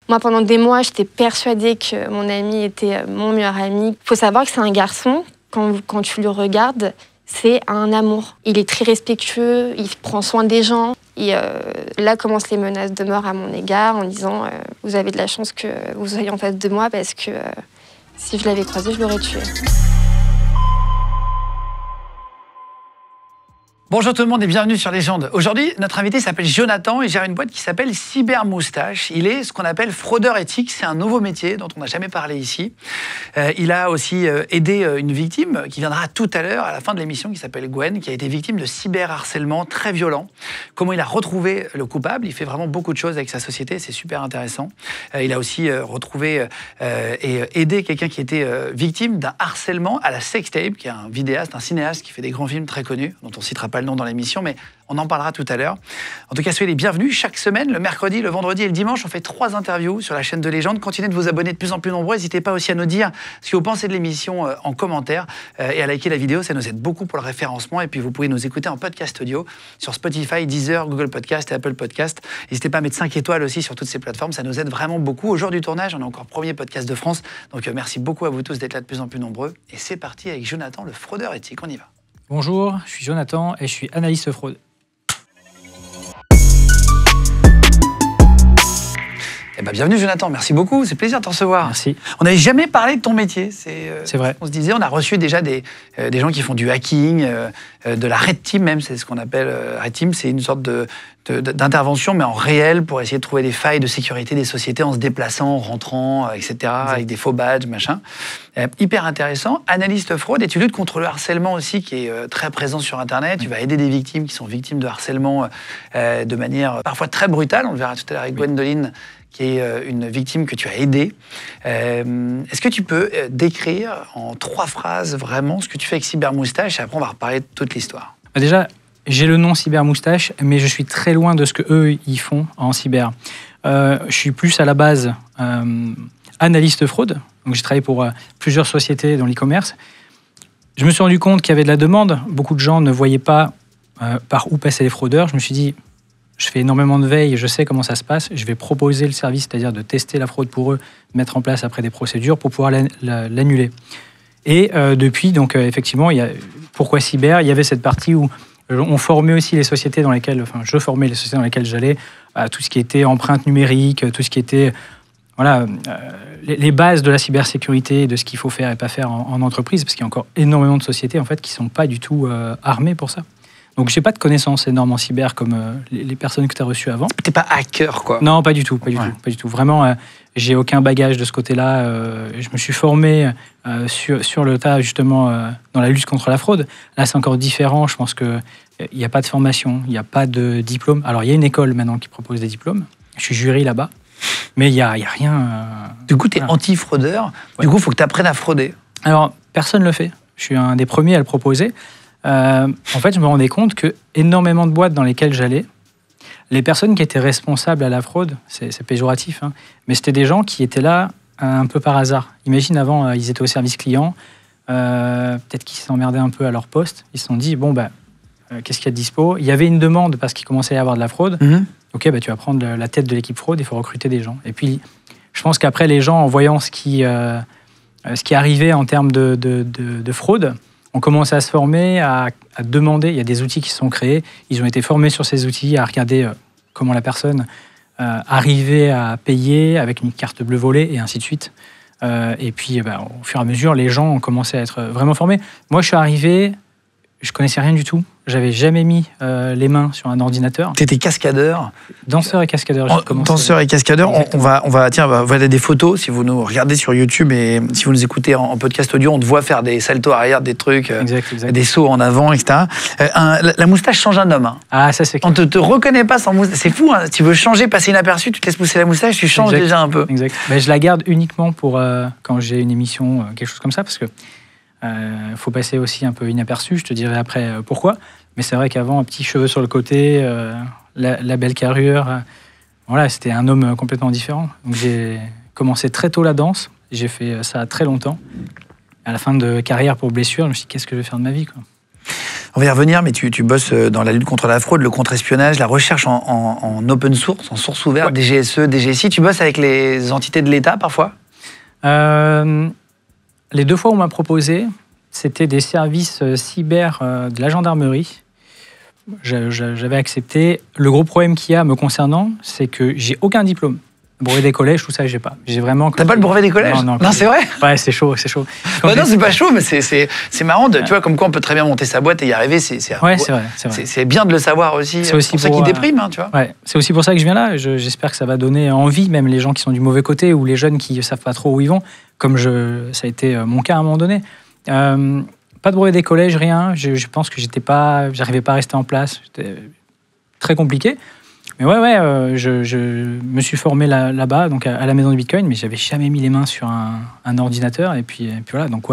Moi, pendant des mois, j'étais persuadée que mon ami était mon meilleur ami. Il faut savoir que c'est un garçon, quand tu le regardes, c'est un amour. Il est très respectueux, il prend soin des gens. Et là commencent les menaces de mort à mon égard en disant vous avez de la chance que vous soyez en face de moi parce que si je l'avais croisé, je l'aurais tué. Bonjour tout le monde et bienvenue sur Légende. Aujourd'hui, notre invité s'appelle Jonathan et gère une boîte qui s'appelle Cybermoustache. Il est ce qu'on appelle fraudeur éthique. C'est un nouveau métier dont on n'a jamais parlé ici. Il a aussi aidé une victime qui viendra tout à l'heure à la fin de l'émission qui s'appelle Gwen, qui a été victime de cyberharcèlement très violent. Comment il a retrouvé le coupable. Il fait vraiment beaucoup de choses avec sa société. C'est super intéressant. Il a aussi retrouvé et aidé quelqu'un qui était victime d'un harcèlement à la sextape, qui est un vidéaste, un cinéaste qui fait des grands films très connus, dont on ne citera pas le nom dans l'émission, mais on en parlera tout à l'heure. En tout cas, soyez les bienvenus. Chaque semaine, le mercredi, le vendredi et le dimanche, on fait 3 interviews sur la chaîne de Légende. Continuez de vous abonner de plus en plus nombreux. N'hésitez pas aussi à nous dire ce que vous pensez de l'émission en commentaire et à liker la vidéo. Ça nous aide beaucoup pour le référencement. Et puis, vous pouvez nous écouter en podcast audio sur Spotify, Deezer, Google Podcast et Apple Podcast. N'hésitez pas à mettre 5 étoiles aussi sur toutes ces plateformes. Ça nous aide vraiment beaucoup. Au jour du tournage, on est encore premier podcast de France. Donc, merci beaucoup à vous tous d'être là de plus en plus nombreux. Et c'est parti avec Jonathan, le fraudeur éthique. On y va. Bonjour, je suis Jonathan et je suis analyste fraude. Eh ben, bienvenue Jonathan, merci beaucoup, c'est plaisir de te recevoir. Merci. On n'avait jamais parlé de ton métier. C'est vrai. On se disait, on a reçu déjà des gens qui font du hacking, de la Red Team même, c'est ce qu'on appelle Red Team, c'est une sorte d'intervention, mais en réel, pour essayer de trouver des failles de sécurité des sociétés en se déplaçant, en rentrant, etc., exact. Avec des faux badges, machin. Hyper intéressant. Analyste fraude, et tu luttes contre le harcèlement aussi, qui est très présent sur Internet. Oui. Tu vas aider des victimes qui sont victimes de harcèlement de manière parfois très brutale. On le verra tout à l'heure avec Gwendoline, qui est une victime que tu as aidée. Est-ce que tu peux décrire en 3 phrases vraiment ce que tu fais avec Cybermoustache, et après on va reparler de toute l'histoire. Déjà, j'ai le nom Cybermoustache, mais je suis très loin de ce qu'eux, ils font en cyber. Je suis plus à la base analyste fraude. Donc j'ai travaillé pour plusieurs sociétés dans l'e-commerce. Je me suis rendu compte qu'il y avait de la demande. Beaucoup de gens ne voyaient pas par où passaient les fraudeurs. Je me suis dit, je fais énormément de veille, je sais comment ça se passe. Je vais proposer le service, c'est-à-dire de tester la fraude pour eux, mettre en place après des procédures pour pouvoir l'annuler. Et depuis, donc effectivement, pourquoi cyber ? Il y avait cette partie où on formait aussi les sociétés dans lesquelles, enfin, je formais les sociétés dans lesquelles j'allais, à tout ce qui était empreinte numérique, tout ce qui était, voilà, les bases de la cybersécurité, de ce qu'il faut faire et pas faire en entreprise, parce qu'il y a encore énormément de sociétés en fait qui sont pas du tout armées pour ça. Donc j'ai pas de connaissances énormes en cyber comme les personnes que tu as reçues avant. T'es pas hacker, quoi. Non, pas du tout, pas du tout. Vraiment, j'ai aucun bagage de ce côté-là. Je me suis formé sur le tas, justement, dans la lutte contre la fraude. Là, c'est encore différent. Je pense qu'il n'y a pas de formation, il n'y a pas de diplôme. Alors, il y a une école maintenant qui propose des diplômes. Je suis jury là-bas. Mais il n'y a rien... Du coup, tu es anti-fraudeur. Ouais. Du coup, il faut que tu apprennes à frauder. Alors, personne ne le fait. Je suis un des premiers à le proposer. En fait, je me rendais compte que énormément de boîtes dans lesquelles j'allais, les personnes qui étaient responsables à la fraude, c'est péjoratif, hein, mais c'était des gens qui étaient là un peu par hasard. Imagine, avant, ils étaient au service client, peut-être qu'ils s'emmerdaient un peu à leur poste, ils se sont dit, bon, qu'est-ce qu'il y a de dispo ? Il y avait une demande parce qu'il commençait à y avoir de la fraude. Ok, tu vas prendre la tête de l'équipe fraude, il faut recruter des gens. Et puis, je pense qu'après, les gens, en voyant ce qui arrivait en termes de fraude, on commence à se former, à demander. Il y a des outils qui se sont créés. Ils ont été formés sur ces outils, à regarder comment la personne arrivait à payer avec une carte bleue volée et ainsi de suite. Et puis, au fur et à mesure, les gens ont commencé à être vraiment formés. Moi, je suis arrivé, je connaissais rien du tout. J'avais jamais mis les mains sur un ordinateur. Tu étais cascadeur. Danseur et cascadeur. Danseur et cascadeur. On va des photos. Si vous nous regardez sur YouTube et si vous nous écoutez en podcast audio, on te voit faire des saltos arrière, des trucs, exact. Des sauts en avant, etc. La moustache change un homme. Hein. Ah, ça c'est. On ne te reconnaît pas sans moustache. C'est fou. Hein. Si tu veux changer, passer inaperçu, tu te laisses pousser la moustache, tu changes déjà un peu. Exact. Je la garde uniquement pour quand j'ai une émission, quelque chose comme ça, parce que faut passer aussi un peu inaperçu. Je te dirai après pourquoi. Mais c'est vrai qu'avant, un petit cheveu sur le côté, la belle carrure, voilà, c'était un homme complètement différent. Donc j'ai commencé très tôt la danse, j'ai fait ça très longtemps. À la fin de carrière pour blessure, je me suis dit, qu'est-ce que je vais faire de ma vie, quoi. On va y revenir, mais tu bosses dans la lutte contre la fraude, le contre-espionnage, la recherche en open source, en source ouverte, DGSE, DGSI. Tu bosses avec les entités de l'État parfois? Les 2 fois où on m'a proposé, c'était des services cyber de la gendarmerie. J'avais accepté. Le gros problème qu'il y a me concernant, c'est que j'ai aucun diplôme. Brevet des collèges, tout ça, j'ai pas. J'ai vraiment. T'as pas le brevet des collèges? Non, c'est vrai? Ouais, c'est chaud, c'est chaud. Non, c'est pas chaud, mais c'est marrant. Tu vois, comme quoi on peut très bien monter sa boîte et y arriver. Ouais, c'est vrai. C'est bien de le savoir aussi. C'est aussi pour ceux qui dépriment, hein, tu vois. Ouais, c'est aussi pour ça que je viens là. J'espère que ça va donner envie, même les gens qui sont du mauvais côté ou les jeunes qui savent pas trop où ils vont, comme ça a été mon cas à un moment donné. Pas de brevet des collèges, rien. Je pense que j'arrivais pas à rester en place. C'était très compliqué. Mais je me suis formé là-bas, donc à la maison du Bitcoin, mais j'avais jamais mis les mains sur un ordinateur. Et puis voilà, donc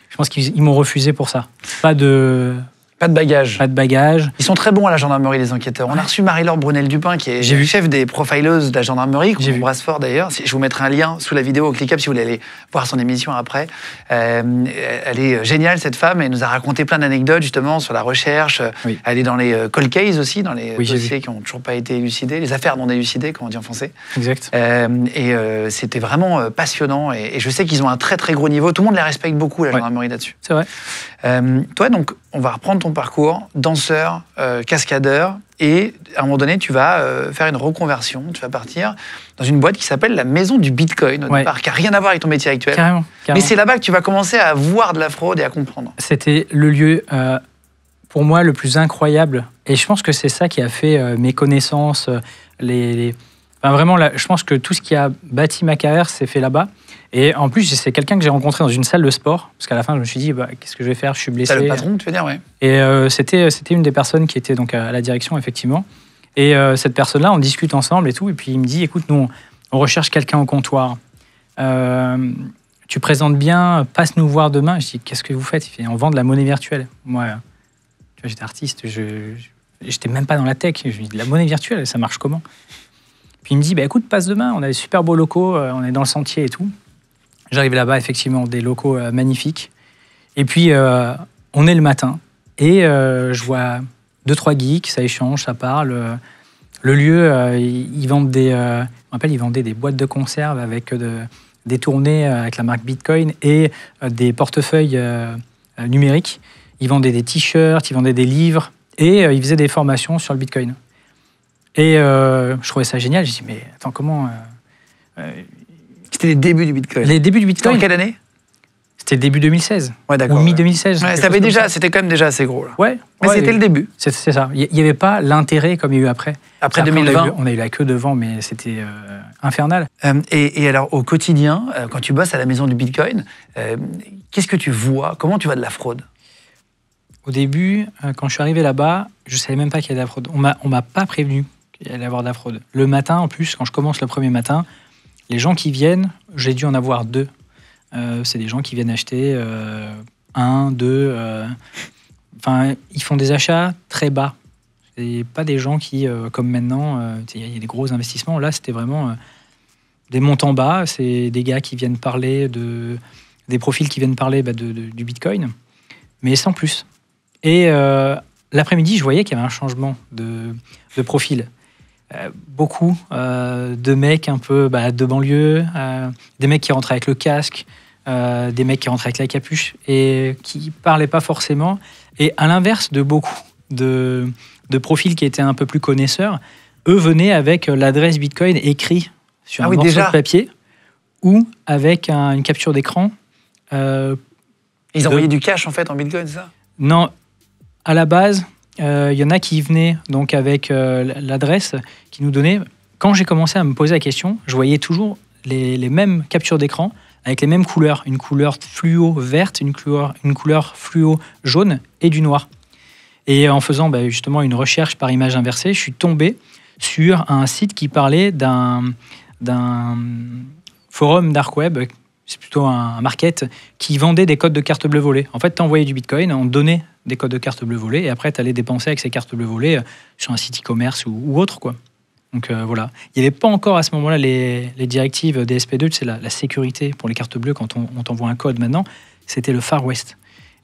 je pense qu'ils m'ont refusé pour ça. Pas de bagage. Pas de bagage. Ils sont très bons à la gendarmerie, les enquêteurs. On a reçu Marie-Laure Brunel-Dupin, qui est chef des profileuses de la gendarmerie, qu'on embrasse fort d'ailleurs. Je vous mettrai un lien sous la vidéo au ClickUp si vous voulez aller voir son émission après. Elle est géniale, cette femme, et elle nous a raconté plein d'anecdotes justement sur la recherche. Oui. Elle est dans les cold cases aussi, dans les dossiers qui n'ont toujours pas été élucidés, les affaires non élucidées, comme on dit en français. Exact. C'était vraiment passionnant, et je sais qu'ils ont un très très gros niveau. Tout le monde les respecte beaucoup, la gendarmerie, là-dessus. C'est vrai. Toi, donc, on va reprendre ton parcours, danseur, cascadeur, et à un moment donné, tu vas faire une reconversion, tu vas partir dans une boîte qui s'appelle la Maison du Bitcoin, au départ, qui n'a rien à voir avec ton métier actuel. Carrément. Mais c'est là-bas que tu vas commencer à voir de la fraude et à comprendre. C'était le lieu, pour moi, le plus incroyable, et je pense que c'est ça qui a fait mes connaissances, Enfin, vraiment, je pense que tout ce qui a bâti ma carrière s'est fait là-bas. Et en plus, c'est quelqu'un que j'ai rencontré dans une salle de sport, parce qu'à la fin, je me suis dit, qu'est-ce que je vais faire? Je suis blessé. C'est le patron, tu veux dire, oui. Et c'était une des personnes qui était donc à la direction, effectivement. Et cette personne-là, on discute ensemble et tout. Et puis, il me dit, écoute, nous, on recherche quelqu'un au comptoir. Tu présentes bien, passe nous voir demain. Je dis, qu'est-ce que vous faites? Il fait, on vend de la monnaie virtuelle. Moi, tu vois, j'étais artiste, j'étais même pas dans la tech. Je lui dis, de la monnaie virtuelle, ça marche comment? Puis il me dit, écoute, passe demain, on a des super beaux locaux, on est dans le sentier et tout. J'arrive là-bas, effectivement, des locaux magnifiques. Et puis, on est le matin, et je vois 2-3 geeks, ça échange, ça parle. Le lieu, ils vendent je me rappelle, ils vendaient des boîtes de conserve avec des tournées avec la marque Bitcoin et des portefeuilles numériques. Ils vendaient des t-shirts, ils vendaient des livres, et ils faisaient des formations sur le Bitcoin. Et je trouvais ça génial. Je dis, mais attends, comment... C'était les débuts du Bitcoin. Les débuts du Bitcoin. C'était en quelle année? C'était début 2016. Ouais, d'accord. Ou mi-2016. Ouais, c'était quand même déjà assez gros, là. Ouais. Mais c'était le début. C'est ça. Il n'y avait pas l'intérêt comme il y a eu après. Après 2020. On a eu la queue devant, mais c'était infernal. Et alors, au quotidien, quand tu bosses à la maison du Bitcoin, qu'est-ce que tu vois? Comment tu vois de la fraude? Au début, quand je suis arrivé là-bas, je ne savais même pas qu'il y avait de la fraude. On m'a pas prévenu qu'il allait y avoir de la fraude. Le matin, en plus, quand je commence le premier matin, les gens qui viennent, j'ai dû en avoir 2. C'est des gens qui viennent acheter 1, 2. Enfin, ils font des achats très bas. C'est pas des gens qui, comme maintenant, il y a des gros investissements. Là, c'était vraiment des montants bas. C'est des gars qui viennent parler des profils qui viennent parler du Bitcoin, mais sans plus. Et l'après-midi, je voyais qu'il y avait un changement de profil. Beaucoup de mecs un peu de banlieue, des mecs qui rentraient avec le casque, des mecs qui rentraient avec la capuche et qui parlaient pas forcément. Et à l'inverse de beaucoup de profils qui étaient un peu plus connaisseurs, eux venaient avec l'adresse Bitcoin écrit sur un morceau de papier ou avec une capture d'écran. Ils envoyaient du cash en fait en Bitcoin, c'est ça? Non, à la base. Il y en a qui venaient donc avec l'adresse qui nous donnait. Quand j'ai commencé à me poser la question, je voyais toujours les mêmes captures d'écran avec les mêmes couleurs. Une couleur fluo verte, une couleur fluo jaune et du noir. Et en faisant justement une recherche par image inversée, je suis tombé sur un site qui parlait d'un forum dark web, c'est plutôt un market, qui vendait des codes de carte bleue volée. En fait, tu envoyais du Bitcoin, on donnait des codes de carte bleue volée, et après, tu allais dépenser avec ces cartes bleues volées sur un site e-commerce ou autre, quoi. Donc voilà. Il n'y avait pas encore à ce moment-là les directives DSP2, c'est la sécurité pour les cartes bleues quand on t'envoie un code maintenant, c'était le Far West.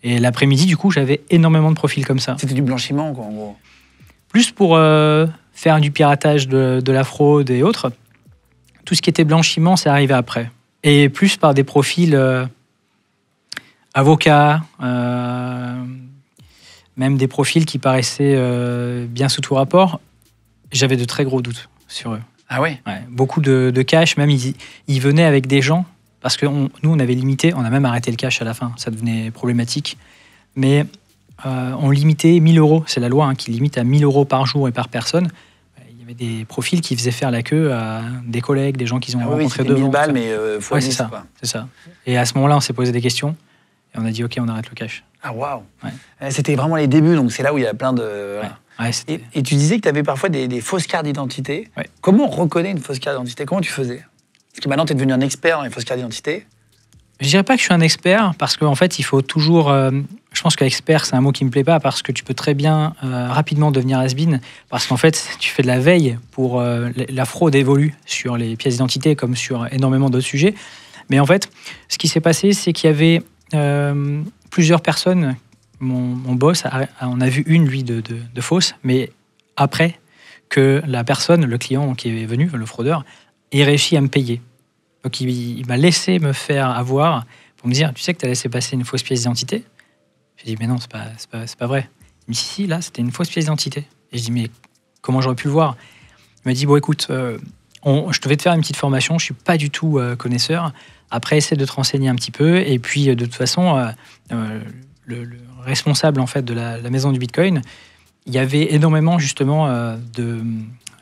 Et l'après-midi, du coup, j'avais énormément de profils comme ça. C'était du blanchiment, quoi, en gros. Plus pour faire du piratage de la fraude et autres. Tout ce qui était blanchiment, c'est arrivé après. Et plus par des profils avocats, même des profils qui paraissaient bien sous tout rapport. J'avais de très gros doutes sur eux. Ah oui? Ouais, beaucoup de cash, même ils venaient avec des gens, parce que nous, on avait limité, on a même arrêté le cash à la fin, ça devenait problématique. Mais on limitait 1 000 €, c'est la loi qui limite à 1 000 € par jour et par personne. Il y avait des profils qui faisaient faire la queue à des collègues, des gens qu'ils ont rencontrés devant. 1000 balles, mais fois 10, c'est quoi. C'est ça. Et à ce moment-là, on s'est posé des questions et on a dit, OK, on arrête le cash. Ah, waouh! Ouais. C'était vraiment les débuts, donc c'est là où il y a plein de... Voilà. Ouais, et tu disais que tu avais parfois des fausses cartes d'identité. Ouais. Comment on reconnaît une fausse carte d'identité? Comment tu faisais? Parce que maintenant, tu es devenu un expert dans les fausses cartes d'identité. Je dirais pas que je suis un expert, parce qu'en fait, il faut toujours... je pense qu'expert, c'est un mot qui me plaît pas, parce que tu peux très bien rapidement devenir has-been, parce qu'en fait, tu fais de la veille pour... la fraude évolue sur les pièces d'identité, comme sur énormément d'autres sujets. Mais en fait, ce qui s'est passé, c'est qu'il y avait plusieurs personnes... Mon boss, on a vu une, lui, de fausse, mais après que la personne, le client qui est venu, le fraudeur, ait réussi à me payer. Donc il m'a laissé me faire avoir pour me dire, tu sais que tu as laissé passer une fausse pièce d'identité? J'ai dit, mais non, c'est pas vrai. Il me dit, si, là, c'était une fausse pièce d'identité. Et je dis, mais comment j'aurais pu le voir? Il m'a dit, bon, écoute, je devais te faire une petite formation, je suis pas du tout connaisseur. Après, essaie de te renseigner un petit peu. Et puis, de toute façon, le responsable en fait de la maison du Bitcoin, il y avait énormément justement de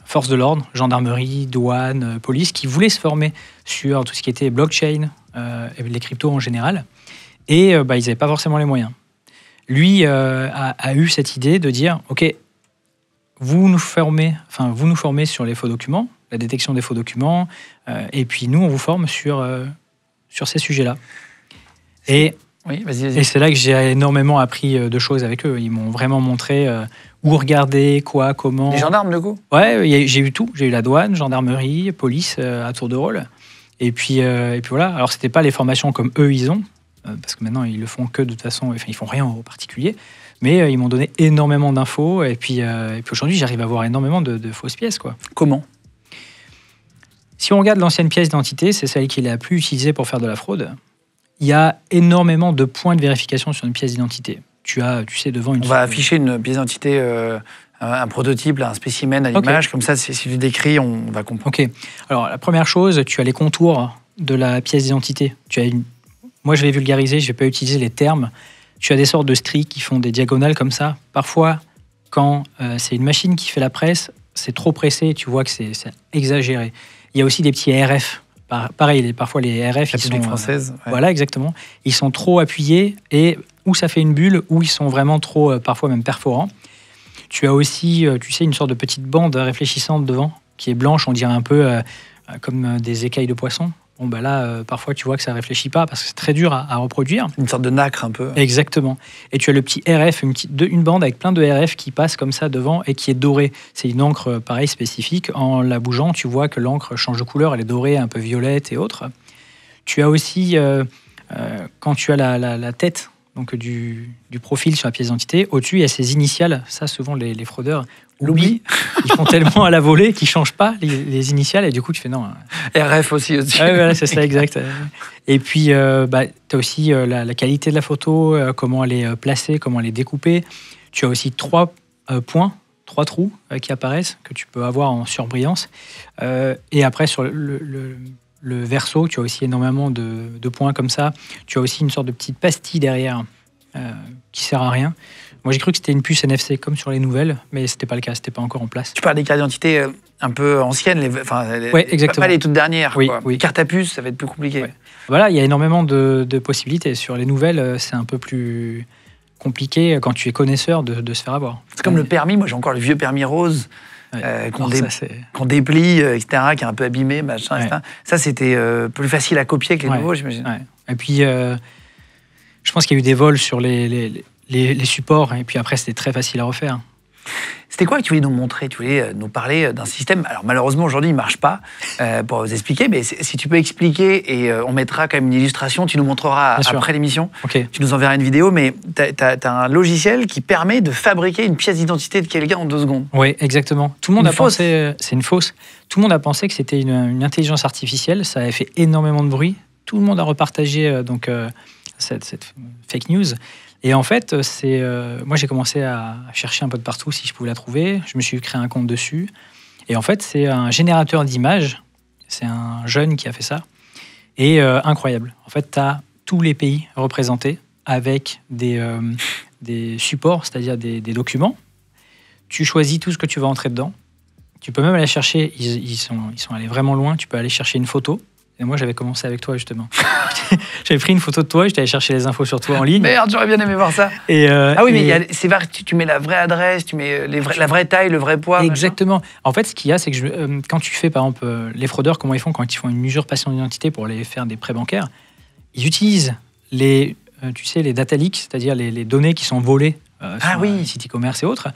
forces de l'ordre, gendarmerie, douane, police, qui voulaient se former sur tout ce qui était blockchain et les cryptos en général, et ils n'avaient pas forcément les moyens. Lui a eu cette idée de dire, ok, vous nous formez sur les faux documents, la détection des faux documents, et puis nous on vous forme sur ces sujets-là. Oui, vas-y. Et c'est là que j'ai énormément appris de choses avec eux. Ils m'ont vraiment montré où regarder, quoi, comment. Les gendarmes, du coup? Ouais, j'ai eu tout. J'ai eu la douane, gendarmerie, police à tour de rôle. Et puis voilà. Alors, c'était pas les formations comme eux, ils ont, parce que maintenant, ils le font que de toute façon, enfin, ils font rien en particulier. Mais ils m'ont donné énormément d'infos. Et puis aujourd'hui, j'arrive à voir énormément de fausses pièces, quoi. Comment? Si on regarde l'ancienne pièce d'identité, c'est celle qui est la plus utilisée pour faire de la fraude. Il y a énormément de points de vérification sur une pièce d'identité. Tu sais, devant une... On va afficher une pièce d'identité, un prototype, un spécimen à l'image. Okay. Comme ça, si tu décris, on va comprendre. Ok. Alors, la première chose, tu as les contours de la pièce d'identité. Moi, je vais vulgariser, je ne vais pas utiliser les termes. Tu as des sortes de stries qui font des diagonales comme ça. Parfois, quand c'est une machine qui fait la presse, c'est trop pressé, tu vois que c'est exagéré. Il y a aussi des petits RF. Pareil, parfois les RF, ils sont française. Ouais. Voilà, exactement. Ils sont trop appuyés et ou ça fait une bulle, ou ils sont vraiment trop, parfois même perforants. Tu as aussi, tu sais, une sorte de petite bande réfléchissante devant, qui est blanche, on dirait un peu comme des écailles de poisson. Bon, ben là, parfois, tu vois que ça réfléchit pas parce que c'est très dur à reproduire. Une sorte de nacre un peu. Exactement. Et tu as le petit RF, une bande avec plein de RF qui passe comme ça devant et qui est dorée. C'est une encre, pareil, spécifique. En la bougeant, tu vois que l'encre change de couleur. Elle est dorée, un peu violette et autres. Tu as aussi, quand tu as la tête donc du profil sur la pièce d'identité, au-dessus, il y a ces initiales. Ça, souvent, les fraudeurs l'oublient. Ils font tellement à la volée qu'ils ne changent pas les initiales. Et du coup, tu fais non. RF aussi. Ouais, voilà, c'est ça, exact. Et puis, tu as aussi la qualité de la photo, comment elle est placée, comment elle est découpée. Tu as aussi 3 points, 3 trous qui apparaissent, que tu peux avoir en surbrillance. Et après, sur le verso, tu as aussi énormément de points comme ça. Tu as aussi une sorte de petite pastille derrière qui sert à rien. Moi, j'ai cru que c'était une puce NFC comme sur les nouvelles, mais c'était pas le cas, c'était pas encore en place. Tu parles des cartes d'identité un peu anciennes, ouais, exactement. Pas les toutes dernières. Oui, quoi. Oui. Les cartes à puce, ça va être plus compliqué. Ouais. Voilà, il y a énormément de possibilités. Sur les nouvelles, c'est un peu plus compliqué quand tu es connaisseur de se faire avoir. C'est comme le permis. Moi, j'ai encore le vieux permis rose. Ouais. Qu'on déplie, etc., qui est un peu abîmé, machin, ouais. Etc. Ça, c'était plus facile à copier que les nouveaux, j'imagine. Ouais. Et puis, je pense qu'il y a eu des vols sur les supports, et puis après, c'était très facile à refaire. C'était quoi que tu voulais nous montrer? Tu voulais nous parler d'un système. Alors malheureusement aujourd'hui il ne marche pas pour vous expliquer, mais si tu peux expliquer et on mettra quand même une illustration, tu nous montreras après l'émission. Okay. Tu nous enverras une vidéo, mais tu as un logiciel qui permet de fabriquer une pièce d'identité de quelqu'un en 2 secondes. Oui, exactement. Tout le monde a pensé, c'est une fausse. Tout le monde a pensé que c'était une intelligence artificielle. Ça avait fait énormément de bruit. Tout le monde a repartagé cette fake news. Et en fait, moi, j'ai commencé à chercher un peu de partout si je pouvais la trouver. Je me suis créé un compte dessus. Et en fait, c'est un générateur d'images. C'est un jeune qui a fait ça. Et incroyable. En fait, tu as tous les pays représentés avec des supports, c'est-à-dire des documents. Tu choisis tout ce que tu vas entrer dedans. Tu peux même aller chercher, ils sont allés vraiment loin, tu peux aller chercher une photo. Et moi, j'avais commencé avec toi, justement. J'avais pris une photo de toi, j'étais allé chercher les infos sur toi en ligne. Merde, j'aurais bien aimé voir ça. Ah oui, mais c'est vrai, tu mets la vraie adresse, tu mets la vraie taille, le vrai poids. Exactement. Machin. En fait, ce qu'il y a, c'est que quand tu fais, par exemple, les fraudeurs, comment ils font quand ils font une usurpation d'identité pour aller faire des prêts bancaires, ils utilisent les data leaks, c'est-à-dire les données qui sont volées sur les sites e-commerce et autres.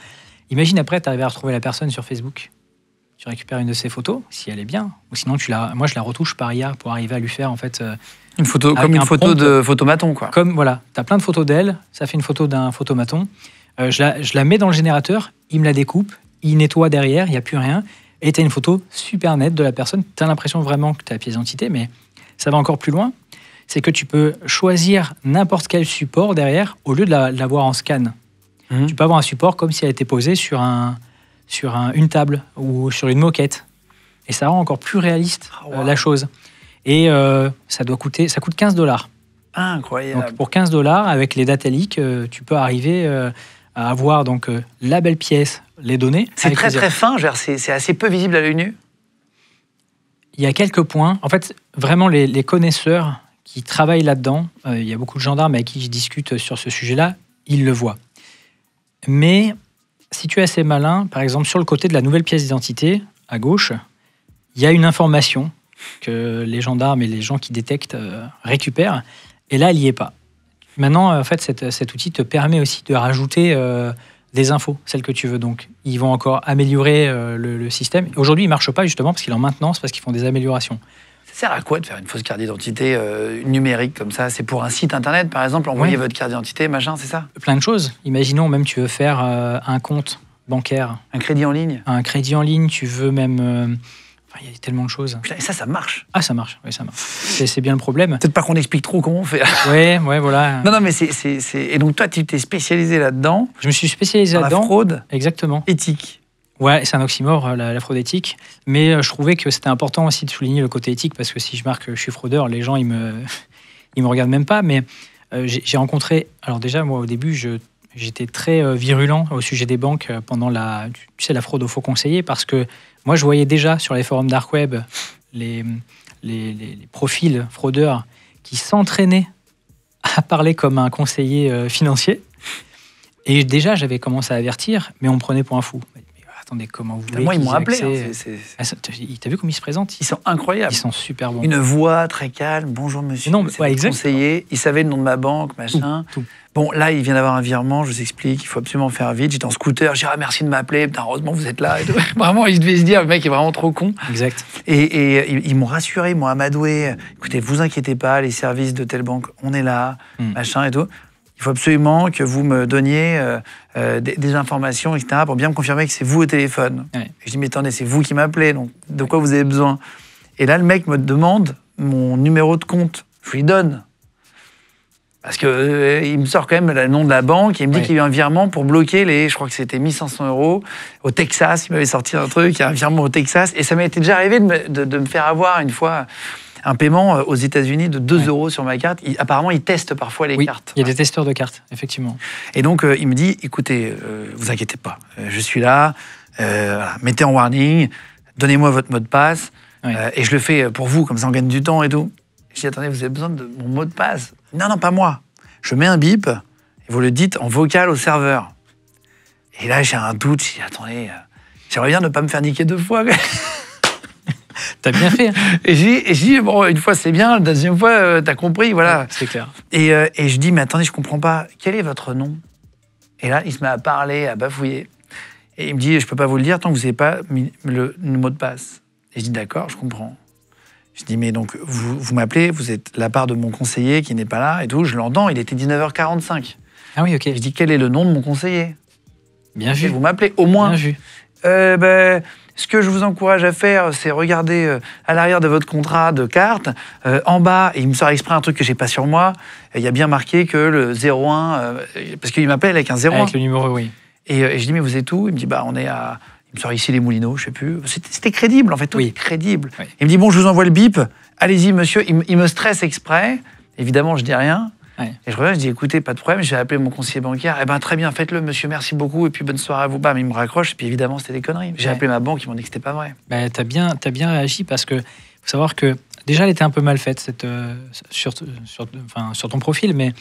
Imagine après, tu arrives à retrouver la personne sur Facebook. Tu récupères une de ses photos, si elle est bien, ou sinon moi je la retouche par IA pour arriver à lui faire en fait une photo comme une photo de photomaton quoi. Comme voilà, tu as plein de photos d'elle, ça fait une photo d'un photomaton. Je la mets dans le générateur, il me la découpe, il nettoie derrière, il n'y a plus rien, et tu as une photo super nette de la personne. Tu as l'impression vraiment que tu as la pièce d'identité, mais ça va encore plus loin. C'est que tu peux choisir n'importe quel support derrière au lieu de l'avoir en scan. Tu peux avoir un support comme si elle était posée sur une table ou sur une moquette. Et ça rend encore plus réaliste la chose. Et ça coûte $15. Incroyable. Donc pour $15, avec les data leaks, tu peux arriver à avoir donc, la belle pièce, les données. C'est très très fin, c'est assez peu visible à l'œil nu. Il y a quelques points. En fait, vraiment, les connaisseurs qui travaillent là-dedans, il y a beaucoup de gendarmes avec qui je discute sur ce sujet-là, ils le voient. Mais si tu es assez malin, par exemple, sur le côté de la nouvelle pièce d'identité, à gauche, il y a une information que les gendarmes et les gens qui détectent récupèrent, et là, elle n'y est pas. Maintenant, en fait, cet outil te permet aussi de rajouter des infos, celles que tu veux. Donc, ils vont encore améliorer le système. Aujourd'hui, il ne marche pas, justement, parce qu'il est en maintenance, parce qu'ils font des améliorations. Ça sert à quoi de faire une fausse carte d'identité numérique comme ça? C'est pour un site internet, par exemple, envoyer votre carte d'identité, machin, c'est ça? Plein de choses. Imaginons même tu veux faire un compte bancaire. Un crédit en ligne? Un crédit en ligne, tu veux même... il y a tellement de choses. Putain, et ça marche? Ah, ça marche, oui, ça marche. C'est bien le problème. Peut-être pas qu'on explique trop comment on fait. Ouais, voilà. Non, mais c'est... Et donc toi, tu t'es spécialisé là-dedans? Je me suis spécialisé là-dedans. La fraude? Exactement. Éthique? Ouais, c'est un oxymore, la fraude éthique. Mais je trouvais que c'était important aussi de souligner le côté éthique, parce que si je marque que je suis fraudeur, les gens, ils me regardent même pas. Mais j'ai rencontré... Alors déjà, moi, au début, j'étais très virulent au sujet des banques pendant la fraude aux faux conseillers, parce que moi, je voyais déjà sur les forums dark web les profils fraudeurs qui s'entraînaient à parler comme un conseiller financier. Et déjà, j'avais commencé à avertir, mais on me prenait pour un fou. Attendez, comment vous voulez? Moi, ils m'ont appelé. T'as vu comment ils se présentent? Ils sont incroyables. Ils sont super bons. Une voix très calme. Bonjour monsieur. Non, conseiller. Il savait le nom de ma banque, machin. Tout. Bon, là, il vient d'avoir un virement. Je vous explique. Il faut absolument faire vite. J'étais en scooter. J'ai dit merci de m'appeler. Putain, heureusement vous êtes là. Et tout. Vraiment, il devait se dire le mec est vraiment trop con. Exact. Et ils m'ont rassuré, ils m'ont amadoué. Écoutez, vous inquiétez pas, les services de telle banque, on est là, machin et tout. Il faut absolument que vous me donniez des informations, etc., pour bien me confirmer que c'est vous au téléphone. Ouais. Et je dis, mais attendez, c'est vous qui m'appelez, donc de quoi vous avez besoin? Et là, le mec me demande mon numéro de compte. Je lui donne. Parce qu'il me sort quand même le nom de la banque, et il me dit qu'il y a eu un virement pour bloquer je crois que c'était 1500 € au Texas. Il m'avait sorti un truc, il y a un virement au Texas. Et ça m'est déjà arrivé de me faire avoir une fois... un paiement aux États-Unis de 2 € sur ma carte. Apparemment, ils testent parfois les cartes. Il y a des testeurs de cartes, effectivement. Et donc, il me dit, écoutez, vous inquiétez pas, je suis là, voilà, mettez en warning, donnez-moi votre mot de passe, et je le fais pour vous, comme ça on gagne du temps et tout. Je dis, attendez, vous avez besoin de mon mot de passe? Non, pas moi. Je mets un bip, et vous le dites en vocal au serveur. Et là, j'ai un doute, je dis, attendez, j'aimerais bien ne pas me faire niquer 2 fois. T'as bien fait. Et je dis, bon, une fois c'est bien, la deuxième fois, t'as compris, voilà. Ouais, c'est clair. Et je dis, mais attendez, je comprends pas, quel est votre nom? Et là, il se met à parler, à bafouiller. Et il me dit, je peux pas vous le dire tant que vous n'avez pas mis le mot de passe. Et je dis, d'accord, je comprends. Je dis, mais donc, vous m'appelez, vous êtes la part de mon conseiller qui n'est pas là et tout. Je l'entends, il était 19h45. Ah oui, ok. Je dis, quel est le nom de mon conseiller? Bien vu. Vous m'appelez, au moins. Bien vu. Ce que je vous encourage à faire, c'est regarder à l'arrière de votre contrat de carte, en bas, et il me sort exprès un truc que j'ai pas sur moi, il y a bien marqué que le 01, parce qu'il m'appelle avec un 01. Avec le numéro, oui. Et je dis, mais vous êtes où? Il me dit, on est à... Il me sort ici les Moulineaux, je sais plus. C'était crédible, en fait, tout est crédible. Oui. Il me dit, bon, je vous envoie le bip, allez-y, monsieur. Il me stresse exprès. Évidemment, je dis rien. Ouais. Et je reviens, je dis, écoutez, pas de problème, je vais appeler mon conseiller bancaire. Eh ben, très bien, faites-le, monsieur, merci beaucoup, et puis bonne soirée à vous. Bam, il me raccroche, et puis évidemment, c'était des conneries. J'ai appelé ma banque, ils m'ont dit que c'était pas vrai. Bah, t'as bien réagi parce que faut savoir que déjà, elle était un peu mal faite sur ton profil, mais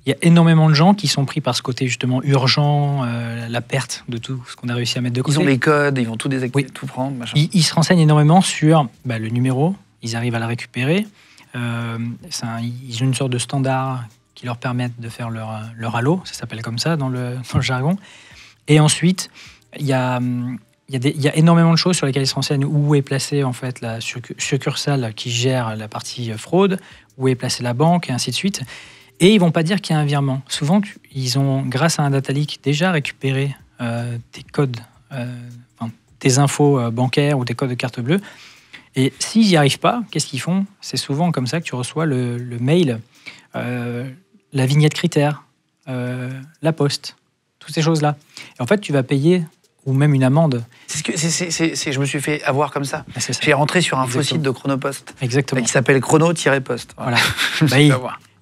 il y a énormément de gens qui sont pris par ce côté justement urgent, la perte de tout ce qu'on a réussi à mettre de côté. Ils ont les codes, ils vont tout désactiver, tout prendre, machin. Ils se renseignent énormément sur le numéro, ils arrivent à le récupérer. Ils ont une sorte de standard qui leur permettent de faire leur halo, ça s'appelle comme ça dans le jargon. Et ensuite, il y a énormément de choses sur lesquelles ils se renseignent, où est placée en fait la succursale qui gère la partie fraude, où est placée la banque, et ainsi de suite. Et ils vont pas dire qu'il y a un virement. Souvent, ils ont, grâce à un data leak, déjà récupéré tes codes, tes infos bancaires ou tes codes de carte bleue. Et s'ils n'y arrivent pas, qu'est-ce qu'ils font? C'est souvent comme ça que tu reçois le mail, la vignette critère, la poste, toutes ces choses-là. Et en fait, tu vas payer, ou même une amende. Je me suis fait avoir comme ça. Ah, j'ai rentré sur un faux site de Chronopost. Exactement. Qui s'appelle chrono-post. Voilà.